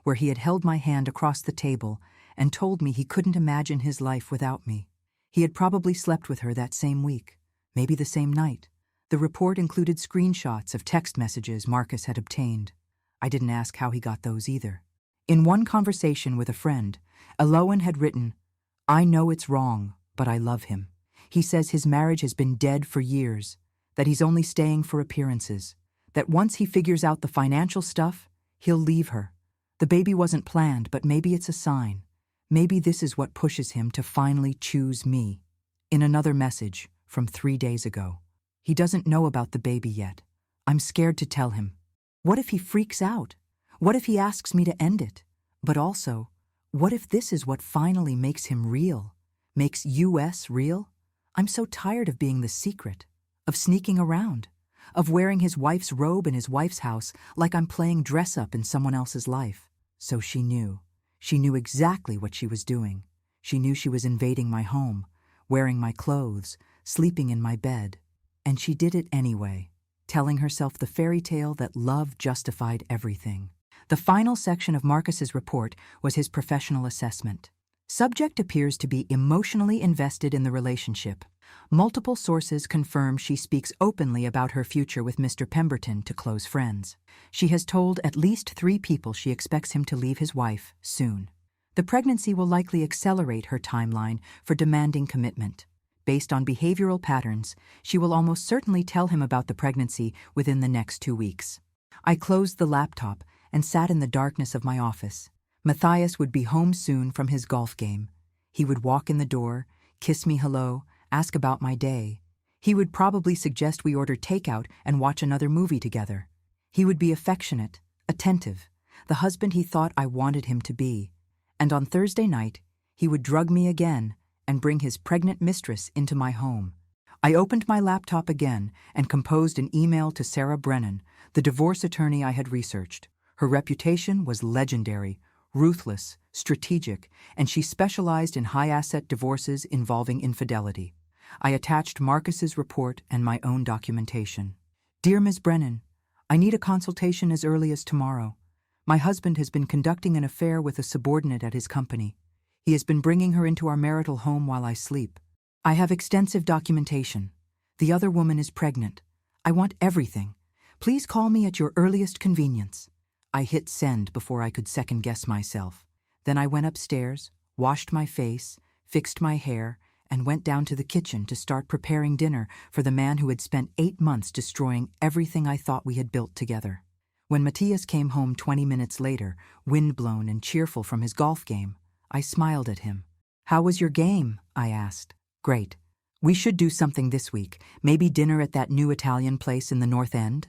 where he had held my hand across the table and told me he couldn't imagine his life without me. He had probably slept with her that same week, maybe the same night. The report included screenshots of text messages Marcus had obtained. I didn't ask how he got those either. In one conversation with a friend, Elowen had written, "I know it's wrong, but I love him. He says his marriage has been dead for years, that he's only staying for appearances, that once he figures out the financial stuff, he'll leave her. The baby wasn't planned, but maybe it's a sign. Maybe this is what pushes him to finally choose me." In another message from 3 days ago, "He doesn't know about the baby yet, I'm scared to tell him. What if he freaks out? What if he asks me to end it? But also, what if this is what finally makes him real? Makes US real? I'm so tired of being the secret, of sneaking around, of wearing his wife's robe in his wife's house like I'm playing dress-up in someone else's life. So she knew. She knew exactly what she was doing. She knew she was invading my home, wearing my clothes, sleeping in my bed. And she did it anyway, telling herself the fairy tale that love justified everything. The final section of Marcus's report was his professional assessment. Subject appears to be emotionally invested in the relationship. Multiple sources confirm she speaks openly about her future with Mr. Pemberton to close friends. She has told at least 3 people she expects him to leave his wife soon. The pregnancy will likely accelerate her timeline for demanding commitment. Based on behavioral patterns, she will almost certainly tell him about the pregnancy within the next 2 weeks. I closed the laptop and sat in the darkness of my office. Matthias would be home soon from his golf game. He would walk in the door, kiss me hello, ask about my day. He would probably suggest we order takeout and watch another movie together. He would be affectionate, attentive, the husband he thought I wanted him to be. And on Thursday night, he would drug me again and bring his pregnant mistress into my home. I opened my laptop again and composed an email to Sarah Brennan, the divorce attorney I had researched. Her reputation was legendary, ruthless, strategic, and she specialized in high-asset divorces involving infidelity. I attached Marcus's report and my own documentation. Dear Ms. Brennan, I need a consultation as early as tomorrow. My husband has been conducting an affair with a subordinate at his company. He has been bringing her into our marital home while I sleep. I have extensive documentation. The other woman is pregnant. I want everything. Please call me at your earliest convenience. I hit send before I could second-guess myself. Then I went upstairs, washed my face, fixed my hair, and went down to the kitchen to start preparing dinner for the man who had spent 8 months destroying everything I thought we had built together. When Matthias came home 20 minutes later, windblown and cheerful from his golf game, I smiled at him. How was your game? I asked. Great. We should do something this week, maybe dinner at that new Italian place in the North End?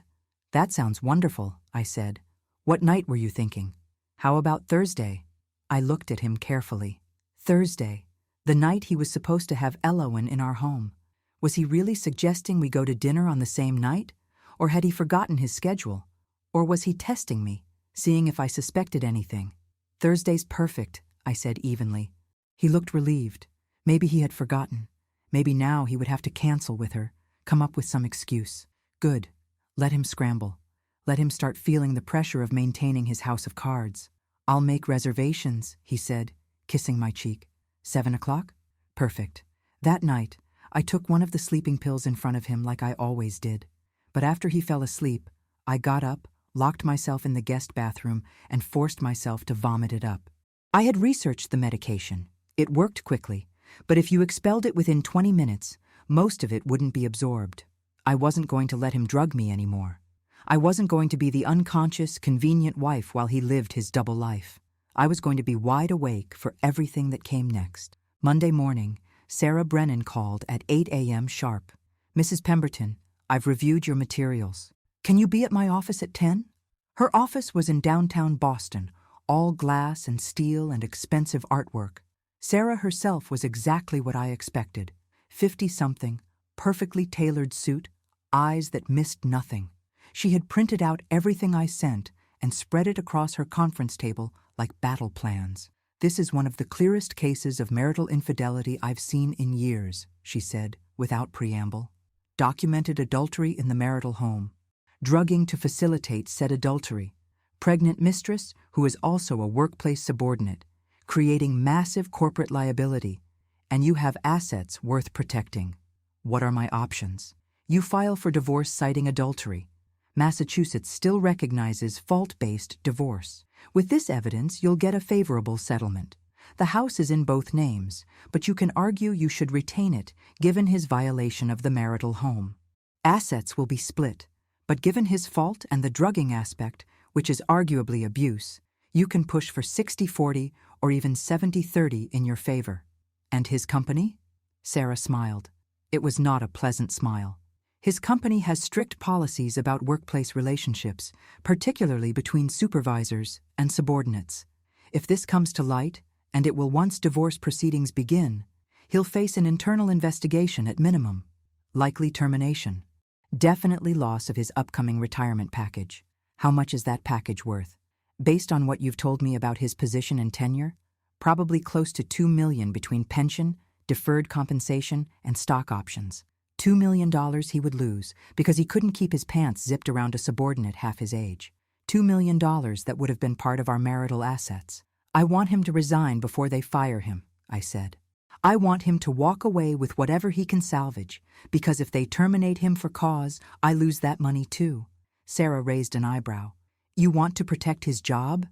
That sounds wonderful, I said. What night were you thinking? How about Thursday? I looked at him carefully. Thursday, the night he was supposed to have Elowen in our home. Was he really suggesting we go to dinner on the same night? Or had he forgotten his schedule? Or was he testing me, seeing if I suspected anything? Thursday's perfect, I said evenly. He looked relieved. Maybe he had forgotten. Maybe now he would have to cancel with her, come up with some excuse. Good. Let him scramble. Let him start feeling the pressure of maintaining his house of cards. I'll make reservations, he said, kissing my cheek. 7 o'clock? Perfect. That night, I took one of the sleeping pills in front of him like I always did. But after he fell asleep, I got up, locked myself in the guest bathroom, and forced myself to vomit it up. I had researched the medication. It worked quickly, but if you expelled it within 20 minutes, most of it wouldn't be absorbed. I wasn't going to let him drug me anymore. I wasn't going to be the unconscious, convenient wife while he lived his double life. I was going to be wide awake for everything that came next. Monday morning, Sarah Brennan called at 8 a.m. sharp. Mrs. Pemberton, I've reviewed your materials. Can you be at my office at 10? Her office was in downtown Boston, all glass and steel and expensive artwork. Sarah herself was exactly what I expected. 50-something, perfectly tailored suit, eyes that missed nothing. She had printed out everything I sent and spread it across her conference table like battle plans. This is one of the clearest cases of marital infidelity I've seen in years, she said, without preamble. Documented adultery in the marital home. Drugging to facilitate said adultery. Pregnant mistress who is also a workplace subordinate, creating massive corporate liability. And you have assets worth protecting. What are my options? You file for divorce citing adultery. Massachusetts still recognizes fault-based divorce. With this evidence, you'll get a favorable settlement. The house is in both names, but you can argue you should retain it given his violation of the marital home. Assets will be split, but given his fault and the drugging aspect, which is arguably abuse, you can push for 60-40 or even 70-30 in your favor. And his company? Sarah smiled. It was not a pleasant smile. His company has strict policies about workplace relationships, particularly between supervisors and subordinates. If this comes to light, and it will once divorce proceedings begin, he'll face an internal investigation at minimum, likely termination. Definitely loss of his upcoming retirement package. How much is that package worth? Based on what you've told me about his position and tenure, probably close to $2 million between pension, deferred compensation, and stock options. $2 million he would lose because he couldn't keep his pants zipped around a subordinate half his age. $2 million that would have been part of our marital assets. I want him to resign before they fire him, I said. I want him to walk away with whatever he can salvage, because if they terminate him for cause, I lose that money too. Sarah raised an eyebrow. You want to protect his job?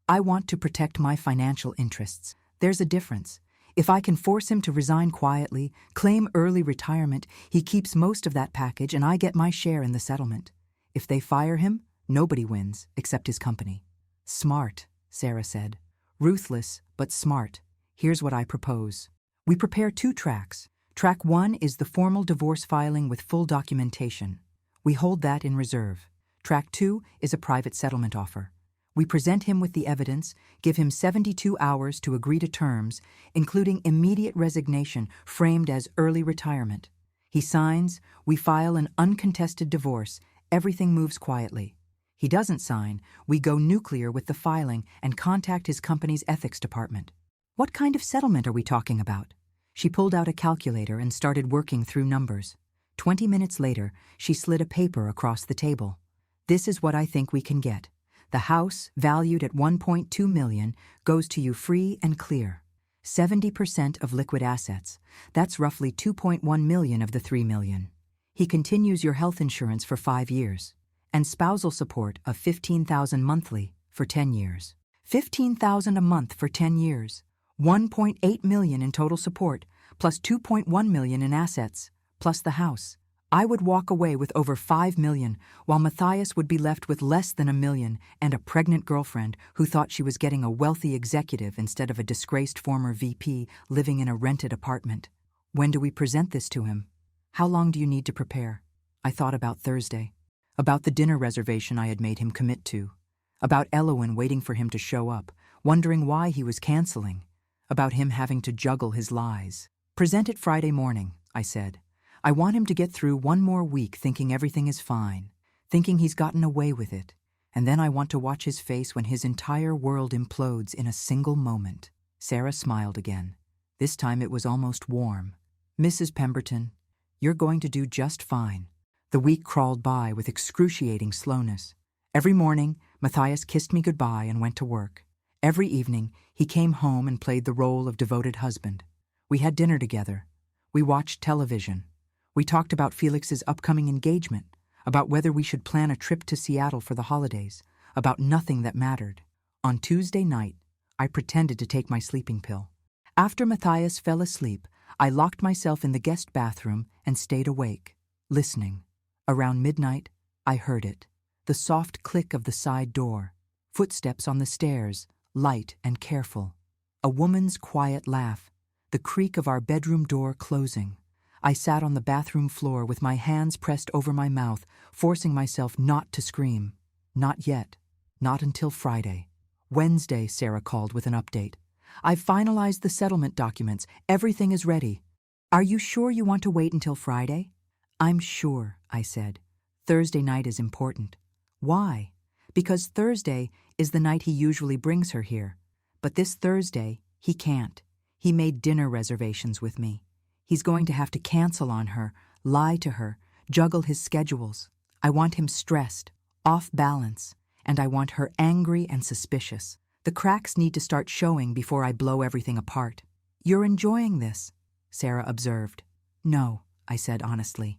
I want to protect my financial interests. There's a difference. If I can force him to resign quietly, claim early retirement, he keeps most of that package and I get my share in the settlement. If they fire him, nobody wins except his company. Smart, Sarah said. Ruthless, but smart. Here's what I propose. We prepare 2 tracks. Track 1 is the formal divorce filing with full documentation. We hold that in reserve. Track 2 is a private settlement offer. We present him with the evidence, give him 72 hours to agree to terms, including immediate resignation framed as early retirement. He signs, we file an uncontested divorce, everything moves quietly. He doesn't sign, we go nuclear with the filing and contact his company's ethics department. What kind of settlement are we talking about? She pulled out a calculator and started working through numbers. 20 minutes later, she slid a paper across the table. This is what I think we can get. The house, valued at $1.2 million, goes to you free and clear. 70% of liquid assets. That's roughly $2.1 million of the $3 million. He continues your health insurance for 5 years. And spousal support of $15,000 monthly for 10 years. $15,000 a month for 10 years. $1.8 million in total support, plus $2.1 million in assets, plus the house. I would walk away with over $5 million, while Matthias would be left with less than $1 million and a pregnant girlfriend who thought she was getting a wealthy executive instead of a disgraced former VP living in a rented apartment. When do we present this to him? How long do you need to prepare? I thought about Thursday. About the dinner reservation I had made him commit to. About Elowen waiting for him to show up, wondering why he was canceling. About him having to juggle his lies. Present it Friday morning, I said. I want him to get through one more week thinking everything is fine, thinking he's gotten away with it, and then I want to watch his face when his entire world implodes in a single moment. Sarah smiled again. This time it was almost warm. Mrs. Pemberton, you're going to do just fine. The week crawled by with excruciating slowness. Every morning, Matthias kissed me goodbye and went to work. Every evening, he came home and played the role of devoted husband. We had dinner together. We watched television. We talked about Felix's upcoming engagement, about whether we should plan a trip to Seattle for the holidays, about nothing that mattered. On Tuesday night, I pretended to take my sleeping pill. After Matthias fell asleep, I locked myself in the guest bathroom and stayed awake, listening. Around midnight, I heard it. The soft click of the side door. Footsteps on the stairs, light and careful. A woman's quiet laugh. The creak of our bedroom door closing. I sat on the bathroom floor with my hands pressed over my mouth, forcing myself not to scream. Not yet. Not until Friday. Wednesday, Sarah called with an update. I've finalized the settlement documents. Everything is ready. Are you sure you want to wait until Friday? I'm sure, I said. Thursday night is important. Why? Because Thursday is the night he usually brings her here. But this Thursday, he can't. He made dinner reservations with me. He's going to have to cancel on her, lie to her, juggle his schedules. I want him stressed, off balance, and I want her angry and suspicious. The cracks need to start showing before I blow everything apart. You're enjoying this, Sarah observed. No, I said honestly.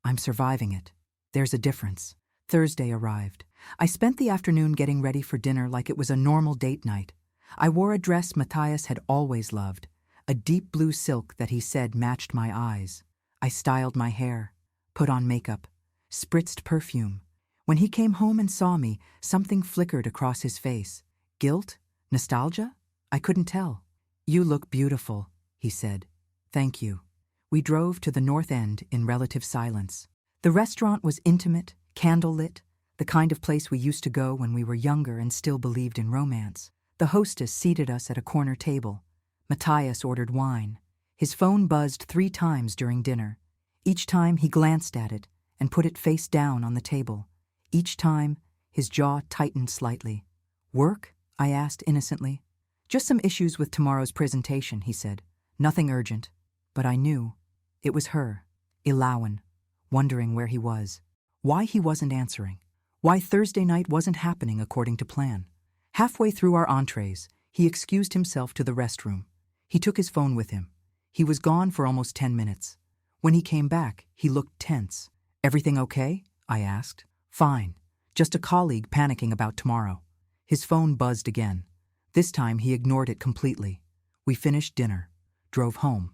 I'm surviving it. There's a difference. Thursday arrived. I spent the afternoon getting ready for dinner like it was a normal date night. I wore a dress Matthias had always loved. A deep blue silk that he said matched my eyes. I styled my hair, put on makeup, spritzed perfume. When he came home and saw me, something flickered across his face. Guilt? Nostalgia? I couldn't tell. You look beautiful, he said. Thank you. We drove to the North End in relative silence. The restaurant was intimate, candlelit, the kind of place we used to go when we were younger and still believed in romance. The hostess seated us at a corner table. Matthias ordered wine. His phone buzzed 3 times during dinner. Each time he glanced at it and put it face down on the table. Each time, his jaw tightened slightly. "Work?" I asked innocently. "Just some issues with tomorrow's presentation," he said. "Nothing urgent." But I knew. It was her, Ilawan, wondering where he was, why he wasn't answering, why Thursday night wasn't happening according to plan. Halfway through our entrees, he excused himself to the restroom. He took his phone with him. He was gone for almost 10 minutes. When he came back, he looked tense. "Everything okay?" I asked. "Fine. Just a colleague panicking about tomorrow." His phone buzzed again. This time he ignored it completely. We finished dinner, drove home.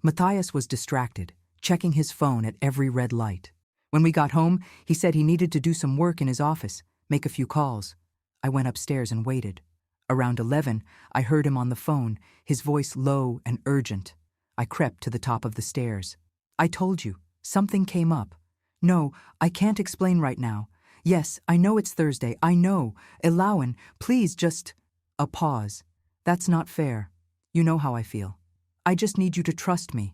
Matthias was distracted, checking his phone at every red light. When we got home, he said he needed to do some work in his office, make a few calls. I went upstairs and waited. Around 11, I heard him on the phone, his voice low and urgent. I crept to the top of the stairs. "I told you, something came up." "No, I can't explain right now." "Yes, I know it's Thursday, I know. Ilawan, please just—" A pause. "That's not fair. You know how I feel. I just need you to trust me.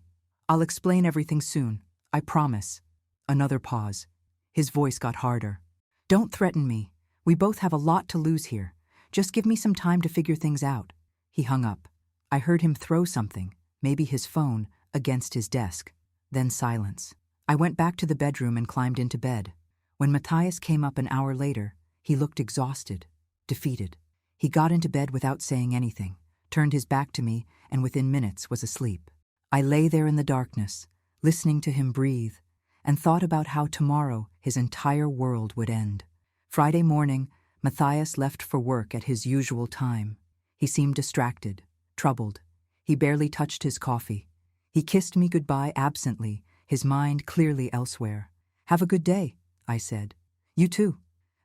I'll explain everything soon. I promise." Another pause. His voice got harder. "Don't threaten me. We both have a lot to lose here. Just give me some time to figure things out." He hung up. I heard him throw something, maybe his phone, against his desk. Then silence. I went back to the bedroom and climbed into bed. When Matthias came up an hour later, he looked exhausted, defeated. He got into bed without saying anything, turned his back to me, and within minutes was asleep. I lay there in the darkness, listening to him breathe, and thought about how tomorrow his entire world would end. Friday morning, Matthias left for work at his usual time. He seemed distracted, troubled. He barely touched his coffee. He kissed me goodbye absently, his mind clearly elsewhere. "Have a good day," I said. "You too."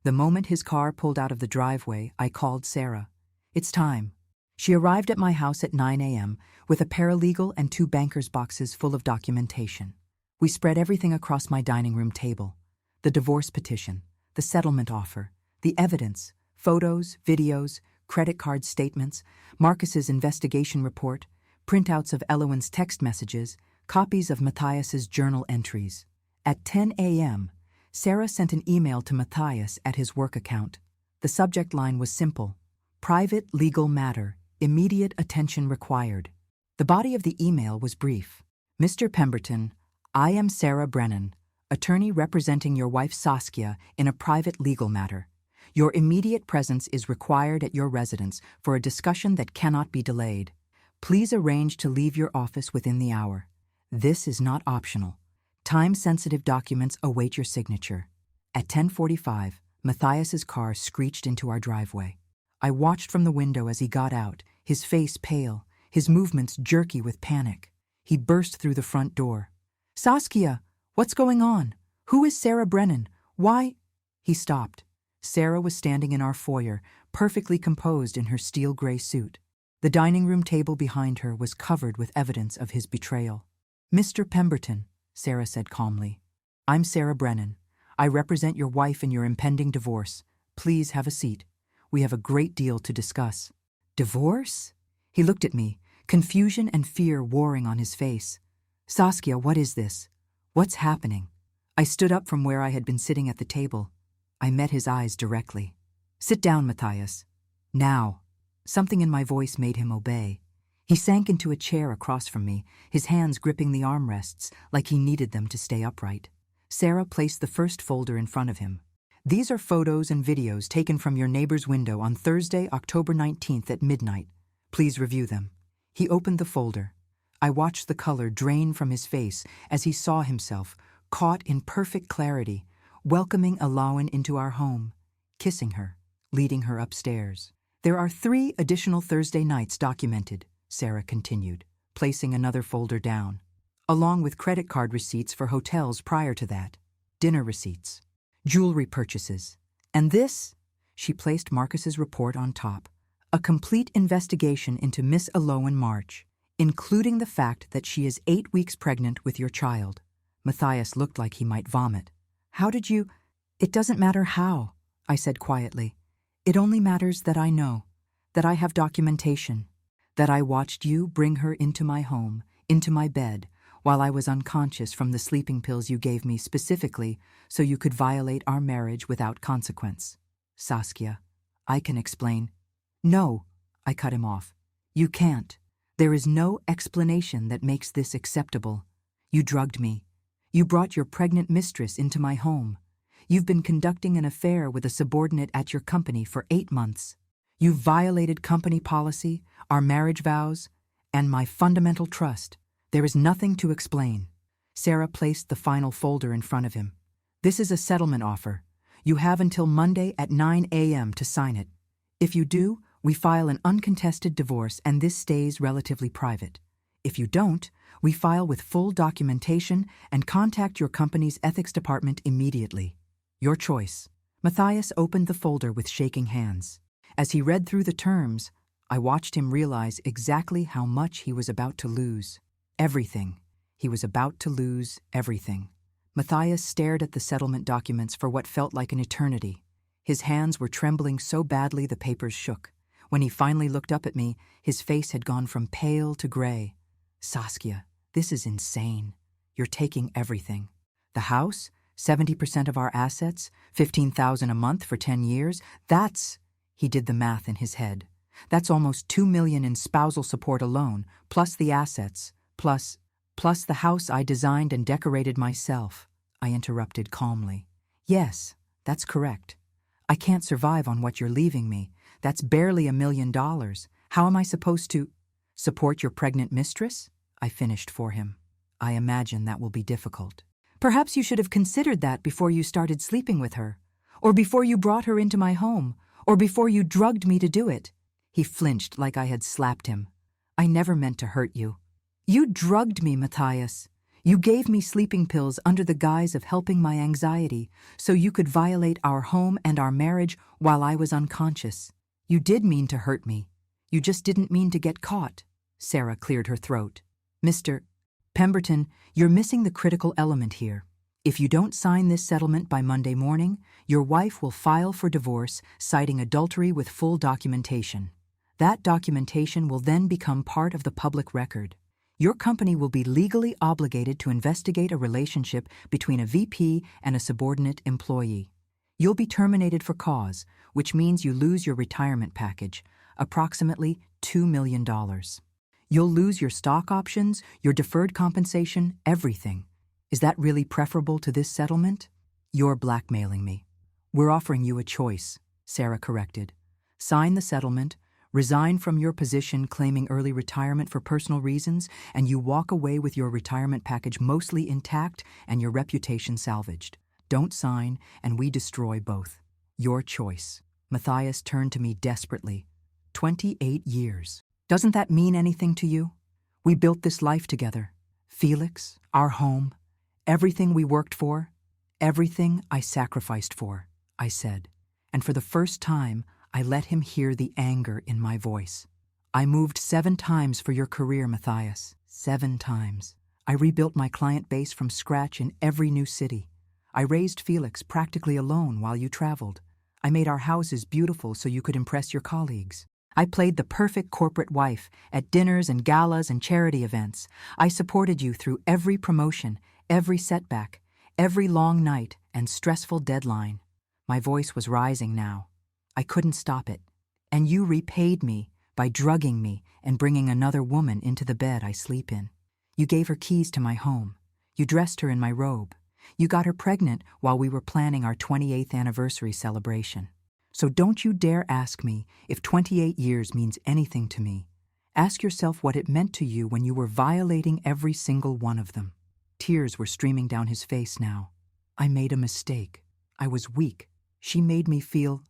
The moment his car pulled out of the driveway, I called Sarah. "It's time." She arrived at my house at 9 a.m. with a paralegal and 2 banker's boxes full of documentation. We spread everything across my dining room table. The divorce petition, the settlement offer, the evidence, photos, videos, credit card statements, Marcus's investigation report, printouts of Ilawan's text messages, copies of Matthias's journal entries. At 10 a.m., Sarah sent an email to Matthias at his work account. The subject line was simple: "Private legal matter, immediate attention required." The body of the email was brief. "Mr. Pemberton, I am Sarah Brennan, attorney representing your wife Saskia in a private legal matter. Your immediate presence is required at your residence for a discussion that cannot be delayed. Please arrange to leave your office within the hour. This is not optional. Time-sensitive documents await your signature." At 10:45, Matthias's car screeched into our driveway. I watched from the window as he got out, his face pale, his movements jerky with panic. He burst through the front door. "Saskia, what's going on? Who is Sarah Brennan? Why—" He stopped. Sarah was standing in our foyer, perfectly composed in her steel gray suit. The dining room table behind her was covered with evidence of his betrayal. "Mr. Pemberton," Sarah said calmly, "I'm Sarah Brennan. I represent your wife in your impending divorce. Please have a seat. We have a great deal to discuss." "Divorce?" He looked at me, confusion and fear warring on his face. "Saskia, what is this? What's happening?" I stood up from where I had been sitting at the table. I met his eyes directly. "Sit down, Matthias. Now." Something in my voice made him obey. He sank into a chair across from me, his hands gripping the armrests like he needed them to stay upright. Sarah placed the first folder in front of him. "These are photos and videos taken from your neighbor's window on Thursday, October 19th at midnight. Please review them." He opened the folder. I watched the color drain from his face as he saw himself, caught in perfect clarity, welcoming Ilawan into our home, kissing her, leading her upstairs. "There are 3 additional Thursday nights documented," Sarah continued, placing another folder down, along with credit card receipts for hotels prior to that, dinner receipts, jewelry purchases. "And this," she placed Marcus's report on top, "a complete investigation into Miss Ilawan March, including the fact that she is 8 weeks pregnant with your child." Matthias looked like he might vomit. How did you? It doesn't matter how, I said quietly. It only matters that I know, that I have documentation, that I watched you bring her into my home, into my bed, while I was unconscious from the sleeping pills you gave me specifically so you could violate our marriage without consequence. Saskia, I can explain. No, I cut him off. You can't. There is no explanation that makes this acceptable. You drugged me. You brought your pregnant mistress into my home. You've been conducting an affair with a subordinate at your company for 8 months. You've violated company policy, our marriage vows, and my fundamental trust. There is nothing to explain. Sarah placed the final folder in front of him. This is a settlement offer. You have until Monday at 9 a.m. to sign it. If you do, we file an uncontested divorce and this stays relatively private. If you don't, we file with full documentation and contact your company's ethics department immediately. Your choice. Matthias opened the folder with shaking hands. As he read through the terms, I watched him realize exactly how much he was about to lose. Everything. He was about to lose everything. Matthias stared at the settlement documents for what felt like an eternity. His hands were trembling so badly the papers shook. When he finally looked up at me, his face had gone from pale to gray. Saskia, this is insane. You're taking everything. The house, 70% of our assets, $15,000 a month for 10 years, that's... He did the math in his head. That's almost $2 million in spousal support alone, plus the assets, plus the house I designed and decorated myself, I interrupted calmly. Yes, that's correct. I can't survive on what you're leaving me. That's barely $1 million. How am I supposed to support your pregnant mistress? I finished for him. I imagine that will be difficult. Perhaps you should have considered that before you started sleeping with her, or before you brought her into my home, or before you drugged me to do it. He flinched like I had slapped him. I never meant to hurt you. You drugged me, Matthias. You gave me sleeping pills under the guise of helping my anxiety so you could violate our home and our marriage while I was unconscious. You did mean to hurt me. You just didn't mean to get caught. Sarah cleared her throat. Mr. Pemberton, you're missing the critical element here. If you don't sign this settlement by Monday morning, your wife will file for divorce, citing adultery with full documentation. That documentation will then become part of the public record. Your company will be legally obligated to investigate a relationship between a VP and a subordinate employee. You'll be terminated for cause, which means you lose your retirement package, approximately $2 million. You'll lose your stock options, your deferred compensation, everything. Is that really preferable to this settlement? You're blackmailing me. We're offering you a choice, Sarah corrected. Sign the settlement, resign from your position claiming early retirement for personal reasons, and you walk away with your retirement package mostly intact and your reputation salvaged. Don't sign, and we destroy both. Your choice. Matthias turned to me desperately. 28 years. Doesn't that mean anything to you? We built this life together. Felix, our home, everything we worked for, everything I sacrificed for, I said. And for the first time, I let him hear the anger in my voice. I moved 7 times for your career, Matthias. 7 times. I rebuilt my client base from scratch in every new city. I raised Felix practically alone while you traveled. I made our houses beautiful so you could impress your colleagues. I played the perfect corporate wife at dinners and galas and charity events. I supported you through every promotion, every setback, every long night and stressful deadline. My voice was rising now. I couldn't stop it. And you repaid me by drugging me and bringing another woman into the bed I sleep in. You gave her keys to my home. You dressed her in my robe. You got her pregnant while we were planning our 28th anniversary celebration. So don't you dare ask me if 28 years means anything to me. Ask yourself what it meant to you when you were violating every single one of them. Tears were streaming down his face now. I made a mistake. I was weak. She made me feel...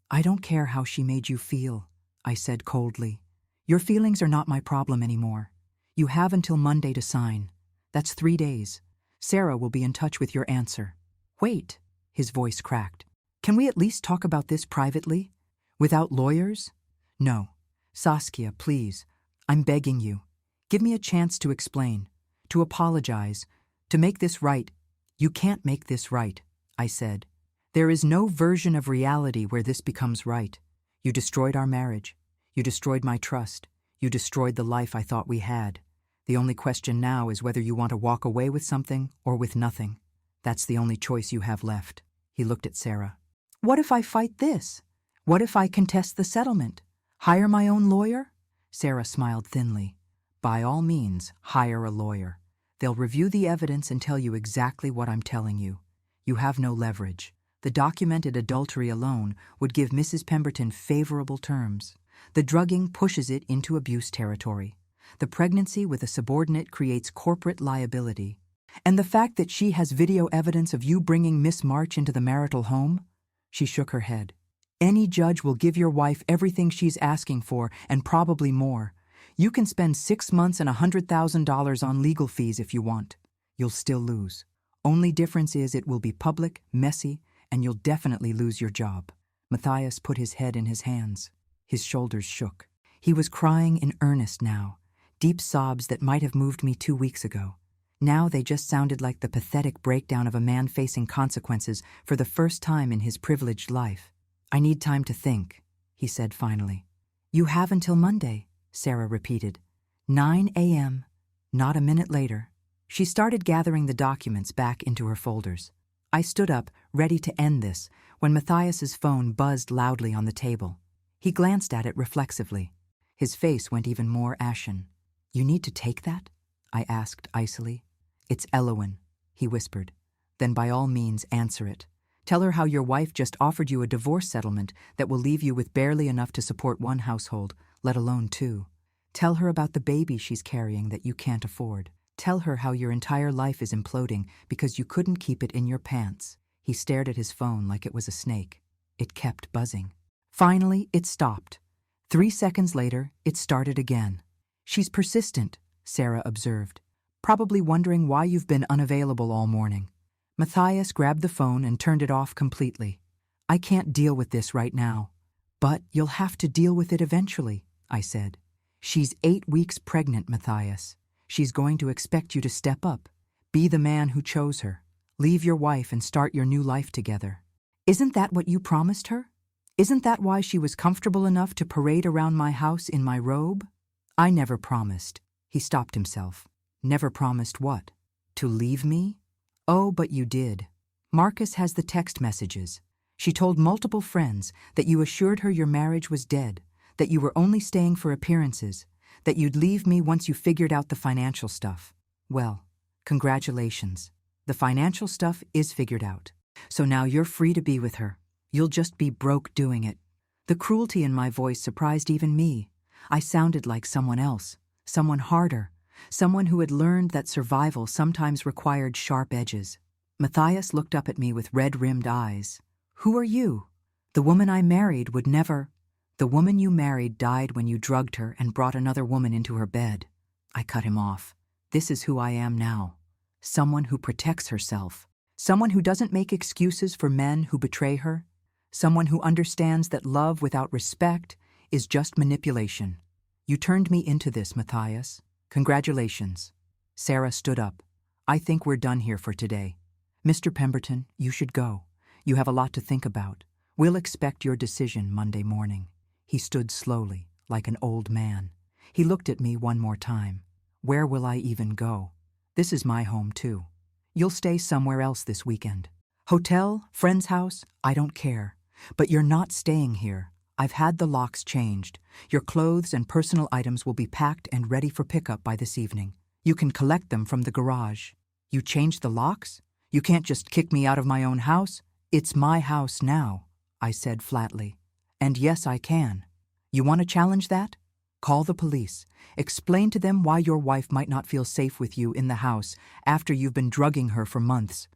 I don't care how she made you feel, I said coldly. Your feelings are not my problem anymore. You have until Monday to sign. That's 3 days. Sarah will be in touch with your answer. Wait, his voice cracked. Can we at least talk about this privately? Without lawyers? No. Saskia, please. I'm begging you. Give me a chance to explain, to apologize, to make this right. You can't make this right, I said. There is no version of reality where this becomes right. You destroyed our marriage. You destroyed my trust. You destroyed the life I thought we had. The only question now is whether you want to walk away with something or with nothing. That's the only choice you have left. He looked at Sarah. What if I fight this? What if I contest the settlement? Hire my own lawyer? Sarah smiled thinly. By all means, hire a lawyer. They'll review the evidence and tell you exactly what I'm telling you. You have no leverage. The documented adultery alone would give Mrs. Pemberton favorable terms. The drugging pushes it into abuse territory. The pregnancy with a subordinate creates corporate liability. And the fact that she has video evidence of you bringing Miss March into the marital home? She shook her head. Any judge will give your wife everything she's asking for, and probably more. You can spend 6 months and $100,000 on legal fees if you want. You'll still lose. Only difference is it will be public, messy, and you'll definitely lose your job. Matthias put his head in his hands. His shoulders shook. He was crying in earnest now, deep sobs that might have moved me 2 weeks ago. Now they just sounded like the pathetic breakdown of a man facing consequences for the first time in his privileged life. I need time to think, he said finally. You have until Monday, Sarah repeated. 9 a.m., not a minute later. She started gathering the documents back into her folders. I stood up, ready to end this, when Matthias's phone buzzed loudly on the table. He glanced at it reflexively. His face went even more ashen. You need to take that? I asked icily. It's Elowen, he whispered. Then by all means answer it. Tell her how your wife just offered you a divorce settlement that will leave you with barely enough to support one household, let alone 2. Tell her about the baby she's carrying that you can't afford. Tell her how your entire life is imploding because you couldn't keep it in your pants. He stared at his phone like it was a snake. It kept buzzing. Finally, it stopped. 3 seconds later, it started again. She's persistent, Sarah observed, probably wondering why you've been unavailable all morning. Matthias grabbed the phone and turned it off completely. I can't deal with this right now. But you'll have to deal with it eventually, I said. She's 8 weeks pregnant, Matthias. She's going to expect you to step up. Be the man who chose her. Leave your wife and start your new life together. Isn't that what you promised her? Isn't that why she was comfortable enough to parade around my house in my robe? I never promised. He stopped himself. Never promised what? To leave me? Oh, but you did. Marcus has the text messages. She told multiple friends that you assured her your marriage was dead, that you were only staying for appearances, that you'd leave me once you figured out the financial stuff. Well, congratulations. The financial stuff is figured out. So now you're free to be with her. You'll just be broke doing it. The cruelty in my voice surprised even me. I sounded like someone else, someone harder, someone who had learned that survival sometimes required sharp edges. Matthias looked up at me with red-rimmed eyes. Who are you? The woman I married would never. The woman you married died when you drugged her and brought another woman into her bed. I cut him off. This is who I am now. Someone who protects herself. Someone who doesn't make excuses for men who betray her. Someone who understands that love without respect is just manipulation. You turned me into this, Matthias. Congratulations. Sarah stood up. I think we're done here for today. Mr. Pemberton, you should go. You have a lot to think about. We'll expect your decision Monday morning. He stood slowly, like an old man. He looked at me one more time. Where will I even go? This is my home, too. You'll stay somewhere else this weekend. Hotel, friend's house, I don't care. But you're not staying here. I've had the locks changed. Your clothes and personal items will be packed and ready for pickup by this evening. You can collect them from the garage. You changed the locks? You can't just kick me out of my own house. It's my house now, I said flatly. And yes, I can. You want to challenge that? Call the police. Explain to them why your wife might not feel safe with you in the house after you've been drugging her for months.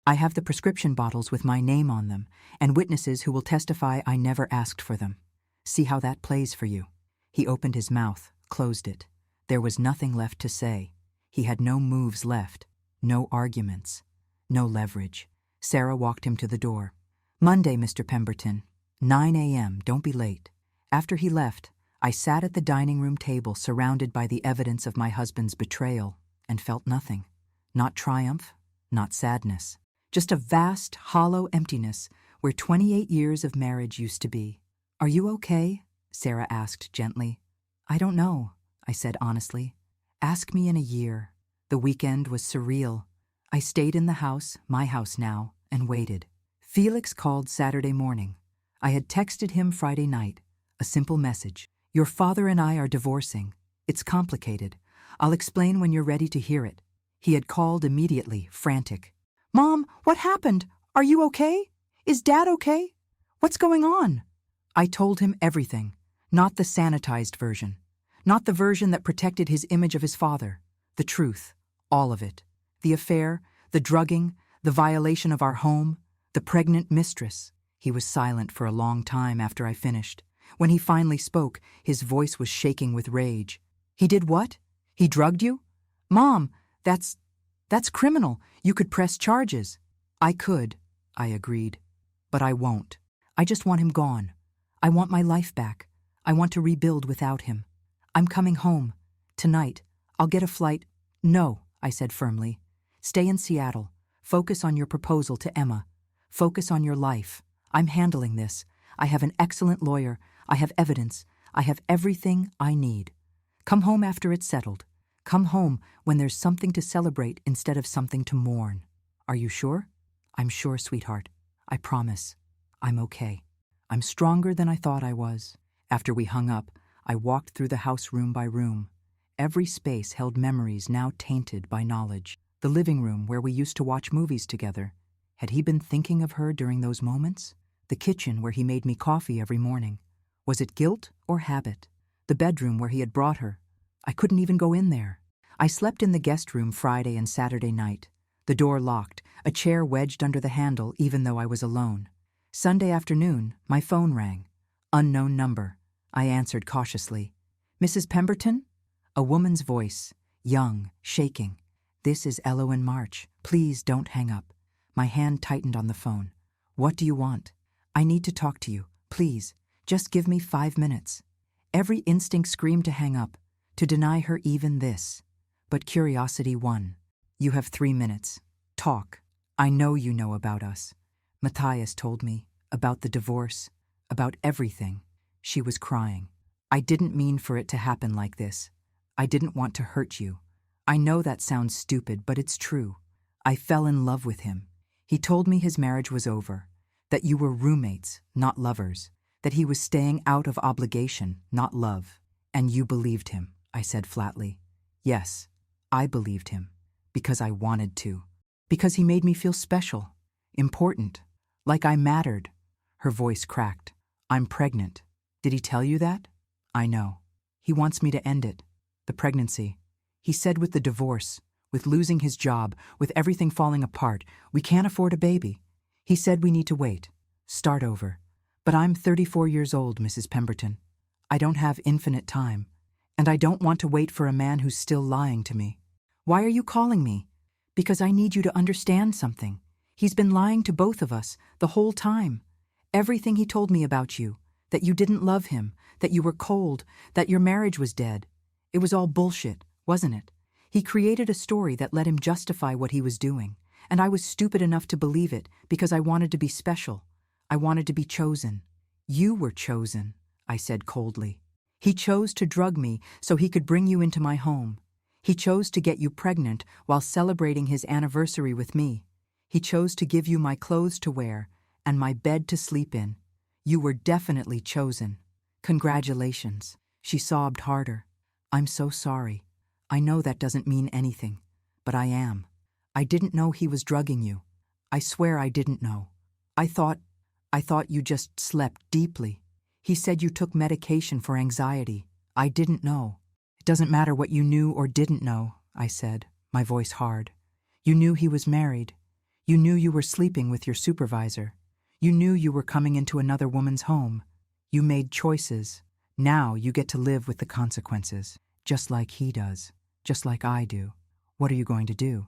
I have the prescription bottles with my name on them, and witnesses who will testify I never asked for them. See how that plays for you. He opened his mouth, closed it. There was nothing left to say. He had no moves left, no arguments, no leverage. Sarah walked him to the door. Monday, Mr. Pemberton, 9 a.m., don't be late. After he left, I sat at the dining room table surrounded by the evidence of my husband's betrayal and felt nothing. Not triumph, not sadness. Just a vast, hollow emptiness where 28 years of marriage used to be. Are you okay? Sarah asked gently. I don't know, I said honestly. Ask me in a year. The weekend was surreal. I stayed in the house, my house now, and waited. Felix called Saturday morning. I had texted him Friday night. A simple message. Your father and I are divorcing. It's complicated. I'll explain when you're ready to hear it. He had called immediately, frantic. Mom, what happened? Are you okay? Is Dad okay? What's going on? I told him everything, not the sanitized version, not the version that protected his image of his father. The truth, all of it. The affair, the drugging, the violation of our home, the pregnant mistress. He was silent for a long time after I finished. When he finally spoke, his voice was shaking with rage. He did what? He drugged you? Mom, that's criminal. You could press charges. I could, I agreed. But I won't. I just want him gone. I want my life back. I want to rebuild without him. I'm coming home. Tonight. I'll get a flight. No, I said firmly. Stay in Seattle. Focus on your proposal to Emma. Focus on your life. I'm handling this. I have an excellent lawyer. I have evidence. I have everything I need. Come home after it's settled. Come home when there's something to celebrate instead of something to mourn. Are you sure? I'm sure, sweetheart. I promise. I'm okay. I'm stronger than I thought I was. After we hung up, I walked through the house room by room. Every space held memories now tainted by knowledge. The living room where we used to watch movies together. Had he been thinking of her during those moments? The kitchen where he made me coffee every morning. Was it guilt or habit? The bedroom where he had brought her. I couldn't even go in there. I slept in the guest room Friday and Saturday night. The door locked, a chair wedged under the handle even though I was alone. Sunday afternoon, my phone rang. Unknown number. I answered cautiously. Mrs. Pemberton? A woman's voice, young, shaking. This is Elowen March. Please don't hang up. My hand tightened on the phone. What do you want? I need to talk to you. Please, just give me 5 minutes. Every instinct screamed to hang up, to deny her even this. But curiosity won. You have 3 minutes. Talk. I know you know about us. Matthias told me, about the divorce, about everything. She was crying. I didn't mean for it to happen like this. I didn't want to hurt you. I know that sounds stupid, but it's true. I fell in love with him. He told me his marriage was over, that you were roommates, not lovers, that he was staying out of obligation, not love. And you believed him, I said flatly. Yes, I believed him, because I wanted to. Because he made me feel special, important, like I mattered. Her voice cracked. I'm pregnant. Did he tell you that? I know. He wants me to end it. The pregnancy. He said with the divorce, with losing his job, with everything falling apart, we can't afford a baby. He said we need to wait. Start over. But I'm 34 years old, Mrs. Pemberton. I don't have infinite time. And I don't want to wait for a man who's still lying to me. Why are you calling me? Because I need you to understand something. He's been lying to both of us the whole time. Everything he told me about you, that you didn't love him, that you were cold, that your marriage was dead. It was all bullshit, wasn't it? He created a story that let him justify what he was doing, and I was stupid enough to believe it because I wanted to be special. I wanted to be chosen. You were chosen, I said coldly. He chose to drug me so he could bring you into my home. He chose to get you pregnant while celebrating his anniversary with me. He chose to give you my clothes to wear and my bed to sleep in. You were definitely chosen. Congratulations. She sobbed harder. I'm so sorry. I know that doesn't mean anything, but I am. I didn't know he was drugging you. I swear I didn't know. I thought you just slept deeply. He said you took medication for anxiety. I didn't know. It doesn't matter what you knew or didn't know, I said, my voice hard. You knew he was married. You knew you were sleeping with your supervisor. You knew you were coming into another woman's home. You made choices. Now you get to live with the consequences, just like he does, just like I do. What are you going to do?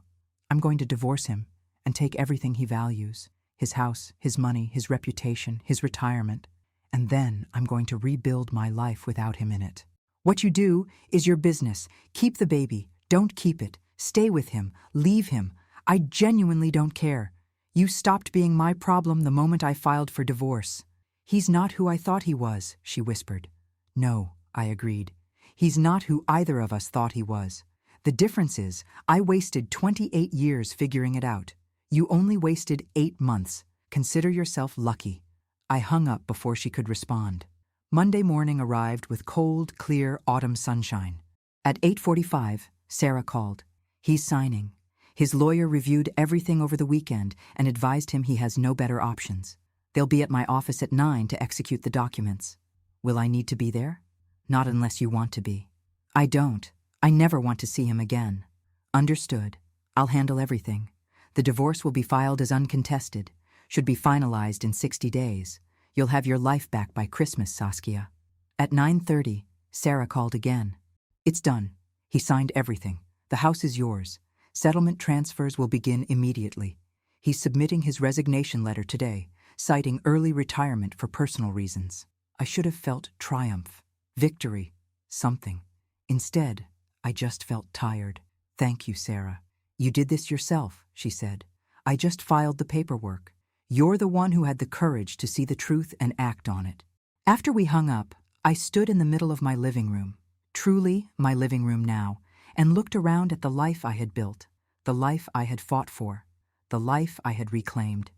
I'm going to divorce him and take everything he values, his house, his money, his reputation, his retirement, and then I'm going to rebuild my life without him in it. What you do is your business. Keep the baby. Don't keep it. Stay with him. Leave him. I genuinely don't care. You stopped being my problem the moment I filed for divorce. He's not who I thought he was, she whispered. No, I agreed. He's not who either of us thought he was. The difference is, I wasted 28 years figuring it out. You only wasted 8 months. Consider yourself lucky. I hung up before she could respond. Monday morning arrived with cold, clear autumn sunshine. At 8:45, Sarah called. He's signing. His lawyer reviewed everything over the weekend and advised him he has no better options. They'll be at my office at 9 to execute the documents. Will I need to be there? Not unless you want to be. I don't. I never want to see him again. Understood. I'll handle everything. The divorce will be filed as uncontested. Should be finalized in 60 days. You'll have your life back by Christmas, Saskia. At 9:30, Sarah called again. It's done. He signed everything. The house is yours. Settlement transfers will begin immediately. He's submitting his resignation letter today, citing early retirement for personal reasons. I should have felt triumph, victory, something. Instead, I just felt tired. Thank you, Sarah. You did this yourself, she said. I just filed the paperwork. You're the one who had the courage to see the truth and act on it. After we hung up, I stood in the middle of my living room, truly my living room now, and looked around at the life I had built, the life I had fought for, the life I had reclaimed.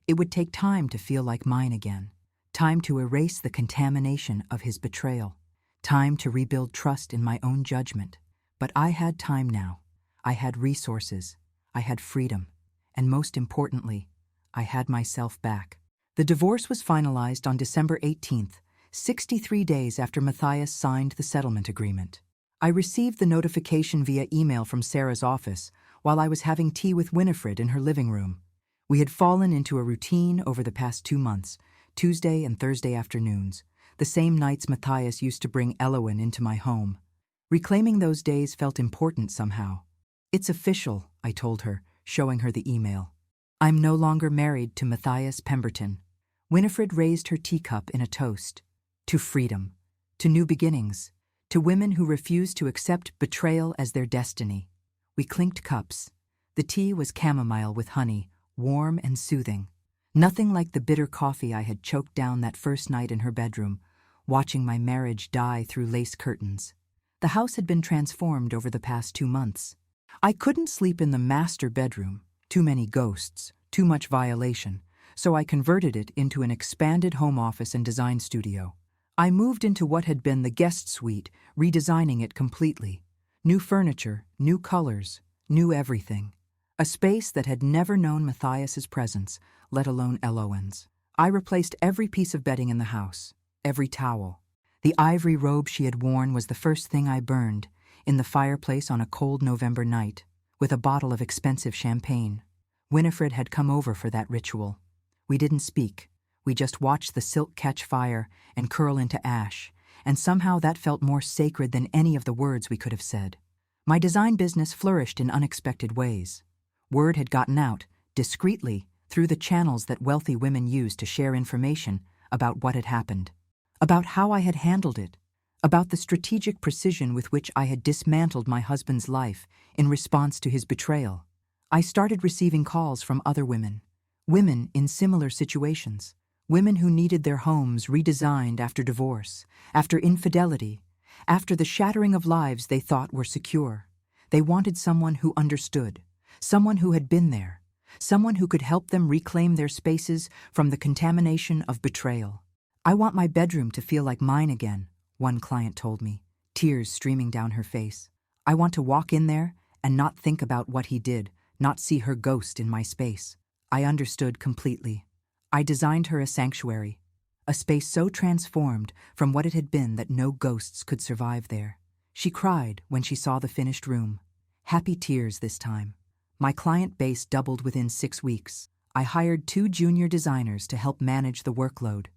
It would take time to feel like mine again, time to erase the contamination of his betrayal, time to rebuild trust in my own judgment. But I had time now. I had resources. I had freedom. And most importantly, I had myself back. The divorce was finalized on December 18th, 63 days after Matthias signed the settlement agreement. I received the notification via email from Sarah's office while I was having tea with Winifred in her living room. We had fallen into a routine over the past 2 months, Tuesday and Thursday afternoons, the same nights Matthias used to bring Elowen into my home. Reclaiming those days felt important somehow. It's official, I told her, showing her the email. I'm no longer married to Matthias Pemberton. Winifred raised her teacup in a toast. To freedom. To new beginnings. To women who refuse to accept betrayal as their destiny. We clinked cups. The tea was chamomile with honey, warm and soothing. Nothing like the bitter coffee I had choked down that first night in her bedroom, watching my marriage die through lace curtains. The house had been transformed over the past 2 months. I couldn't sleep in the master bedroom. Too many ghosts, too much violation, so I converted it into an expanded home office and design studio. I moved into what had been the guest suite, redesigning it completely. New furniture, new colors, new everything. A space that had never known Matthias's presence, let alone Elowen's. I replaced every piece of bedding in the house, every towel. The ivory robe she had worn was the first thing I burned, in the fireplace on a cold November night, with a bottle of expensive champagne. Winifred had come over for that ritual. We didn't speak. We just watched the silk catch fire and curl into ash, and somehow that felt more sacred than any of the words we could have said. My design business flourished in unexpected ways. Word had gotten out, discreetly, through the channels that wealthy women use to share information about what had happened, about how I had handled it, about the strategic precision with which I had dismantled my husband's life in response to his betrayal. I started receiving calls from other women in similar situations, women who needed their homes redesigned after divorce, after infidelity, after the shattering of lives they thought were secure. They wanted someone who understood, someone who had been there, someone who could help them reclaim their spaces from the contamination of betrayal. I want my bedroom to feel like mine again, one client told me, tears streaming down her face. I want to walk in there and not think about what he did, not see her ghost in my space. I understood completely. I designed her a sanctuary, a space so transformed from what it had been that no ghosts could survive there. She cried when she saw the finished room. Happy tears this time. My client base doubled within 6 weeks. I hired 2 junior designers to help manage the workload.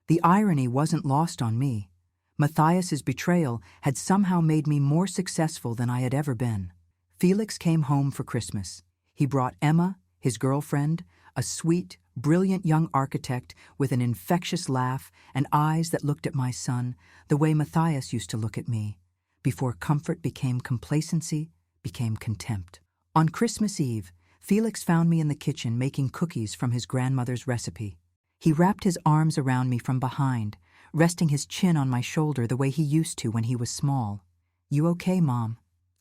The irony wasn't lost on me. Matthias's betrayal had somehow made me more successful than I had ever been. Felix came home for Christmas. He brought Emma, his girlfriend, a sweet, brilliant young architect with an infectious laugh and eyes that looked at my son the way Matthias used to look at me, before comfort became complacency, became contempt. On Christmas Eve, Felix found me in the kitchen making cookies from his grandmother's recipe. He wrapped his arms around me from behind, resting his chin on my shoulder the way he used to when he was small. "You okay, Mom?"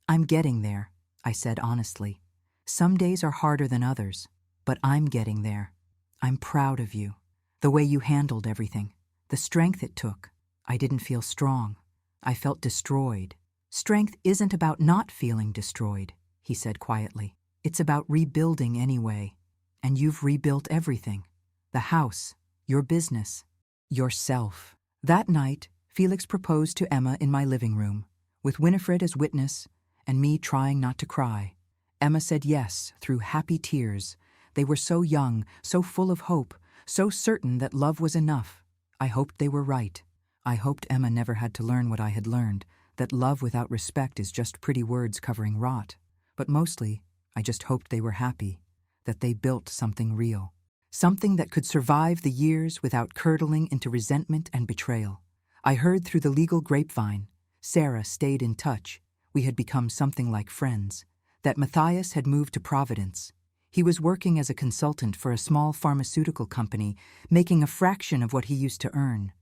"I'm getting there," I said honestly. "Some days are harder than others, but I'm getting there. I'm proud of you. The way you handled everything. The strength it took. I didn't feel strong. I felt destroyed." "Strength isn't about not feeling destroyed," he said quietly. "It's about rebuilding anyway. And you've rebuilt everything. The house, your business, yourself." That night, Felix proposed to Emma in my living room, with Winifred as witness and me trying not to cry. Emma said yes through happy tears. They were so young, so full of hope, so certain that love was enough. I hoped they were right. I hoped Emma never had to learn what I had learned, that love without respect is just pretty words covering rot. But mostly, I just hoped they were happy, that they built something real. Something that could survive the years without curdling into resentment and betrayal. I heard through the legal grapevine, Sarah stayed in touch, we had become something like friends, that Matthias had moved to Providence. He was working as a consultant for a small pharmaceutical company, making a fraction of what he used to earn.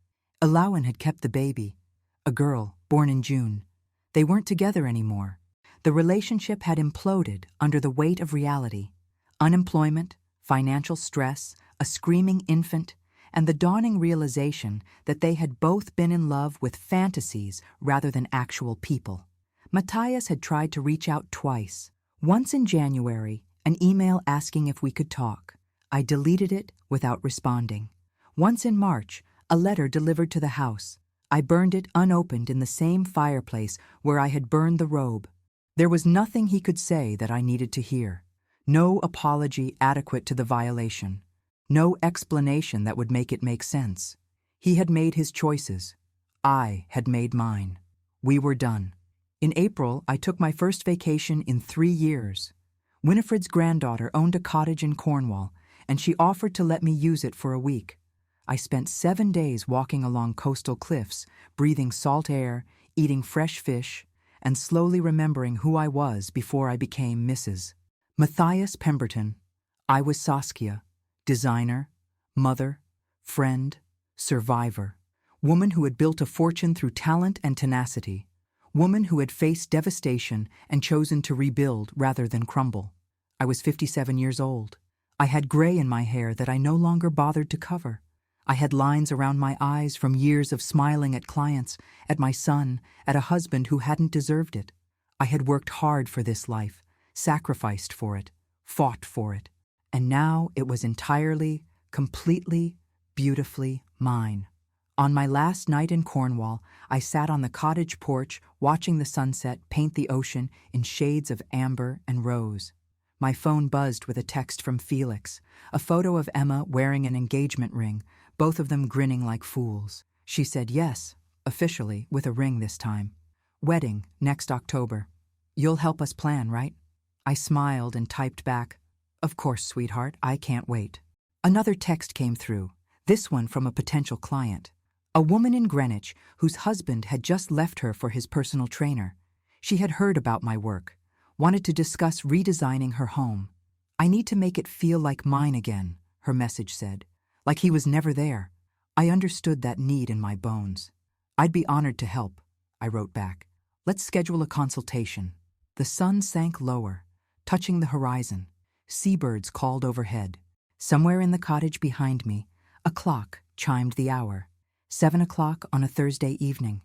Alawan had kept the baby, a girl born in June. They weren't together anymore. The relationship had imploded under the weight of reality. Unemployment, financial stress, a screaming infant, and the dawning realization that they had both been in love with fantasies rather than actual people. Matthias had tried to reach out twice. Once in January, an email asking if we could talk. I deleted it without responding. Once in March, a letter delivered to the house. I burned it unopened in the same fireplace where I had burned the robe. There was nothing he could say that I needed to hear. No apology adequate to the violation. No explanation that would make it make sense. He had made his choices. I had made mine. We were done. In April, I took my first vacation in 3 years. Winifred's granddaughter owned a cottage in Cornwall, and she offered to let me use it for a week. I spent 7 days walking along coastal cliffs, breathing salt air, eating fresh fish, and slowly remembering who I was before I became Mrs. Matthias Pemberton. I was Saskia, designer, mother, friend, survivor, woman who had built a fortune through talent and tenacity, woman who had faced devastation and chosen to rebuild rather than crumble. I was 57 years old. I had gray in my hair that I no longer bothered to cover. I had lines around my eyes from years of smiling at clients, at my son, at a husband who hadn't deserved it. I had worked hard for this life, sacrificed for it, fought for it, and now it was entirely, completely, beautifully mine. On my last night in Cornwall, I sat on the cottage porch watching the sunset paint the ocean in shades of amber and rose. My phone buzzed with a text from Felix, a photo of Emma wearing an engagement ring, both of them grinning like fools. She said yes, officially, with a ring this time. Wedding next October. You'll help us plan, right? I smiled and typed back, "Of course, sweetheart, I can't wait." Another text came through, this one from a potential client. A woman in Greenwich whose husband had just left her for his personal trainer. She had heard about my work, wanted to discuss redesigning her home. "I need to make it feel like mine again," her message said, like he was never there. I understood that need in my bones. "I'd be honored to help," I wrote back. "Let's schedule a consultation." The sun sank lower, touching the horizon. Seabirds called overhead. Somewhere in the cottage behind me, a clock chimed the hour. 7 o'clock on a Thursday evening.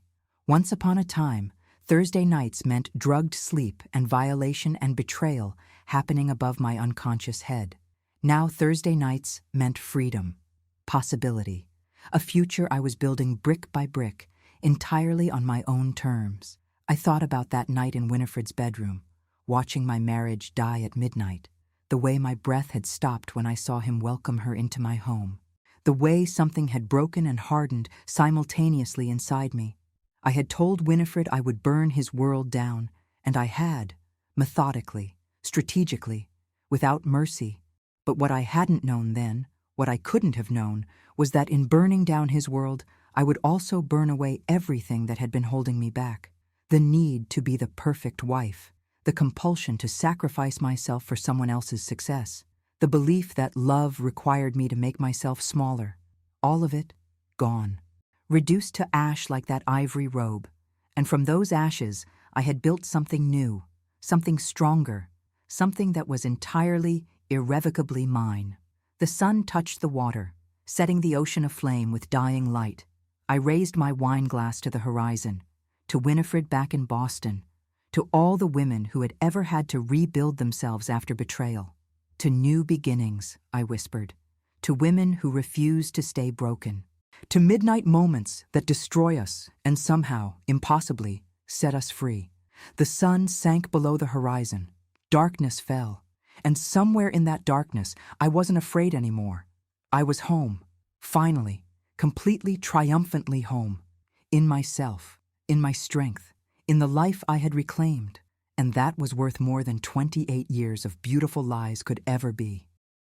Once upon a time, Thursday nights meant drugged sleep and violation and betrayal happening above my unconscious head. Now Thursday nights meant freedom, possibility, a future I was building brick by brick, entirely on my own terms. I thought about that night in Winifred's bedroom, watching my marriage die at midnight, the way my breath had stopped when I saw him welcome her into my home, the way something had broken and hardened simultaneously inside me. I had told Winifred I would burn his world down, and I had, methodically, strategically, without mercy. But what I hadn't known then, what I couldn't have known, was that in burning down his world, I would also burn away everything that had been holding me back. The need to be the perfect wife, the compulsion to sacrifice myself for someone else's success, the belief that love required me to make myself smaller. All of it gone, reduced to ash like that ivory robe. And from those ashes, I had built something new, something stronger, something that was entirely, irrevocably mine. The sun touched the water, setting the ocean aflame with dying light. I raised my wine glass to the horizon, to Winifred back in Boston, to all the women who had ever had to rebuild themselves after betrayal. To new beginnings, I whispered, to women who refused to stay broken. To midnight moments that destroy us and somehow, impossibly, set us free. The sun sank below the horizon. Darkness fell. And somewhere in that darkness, I wasn't afraid anymore. I was home, finally, completely triumphantly home. In myself, in my strength, in the life I had reclaimed. And that was worth more than 28 years of beautiful lies could ever be.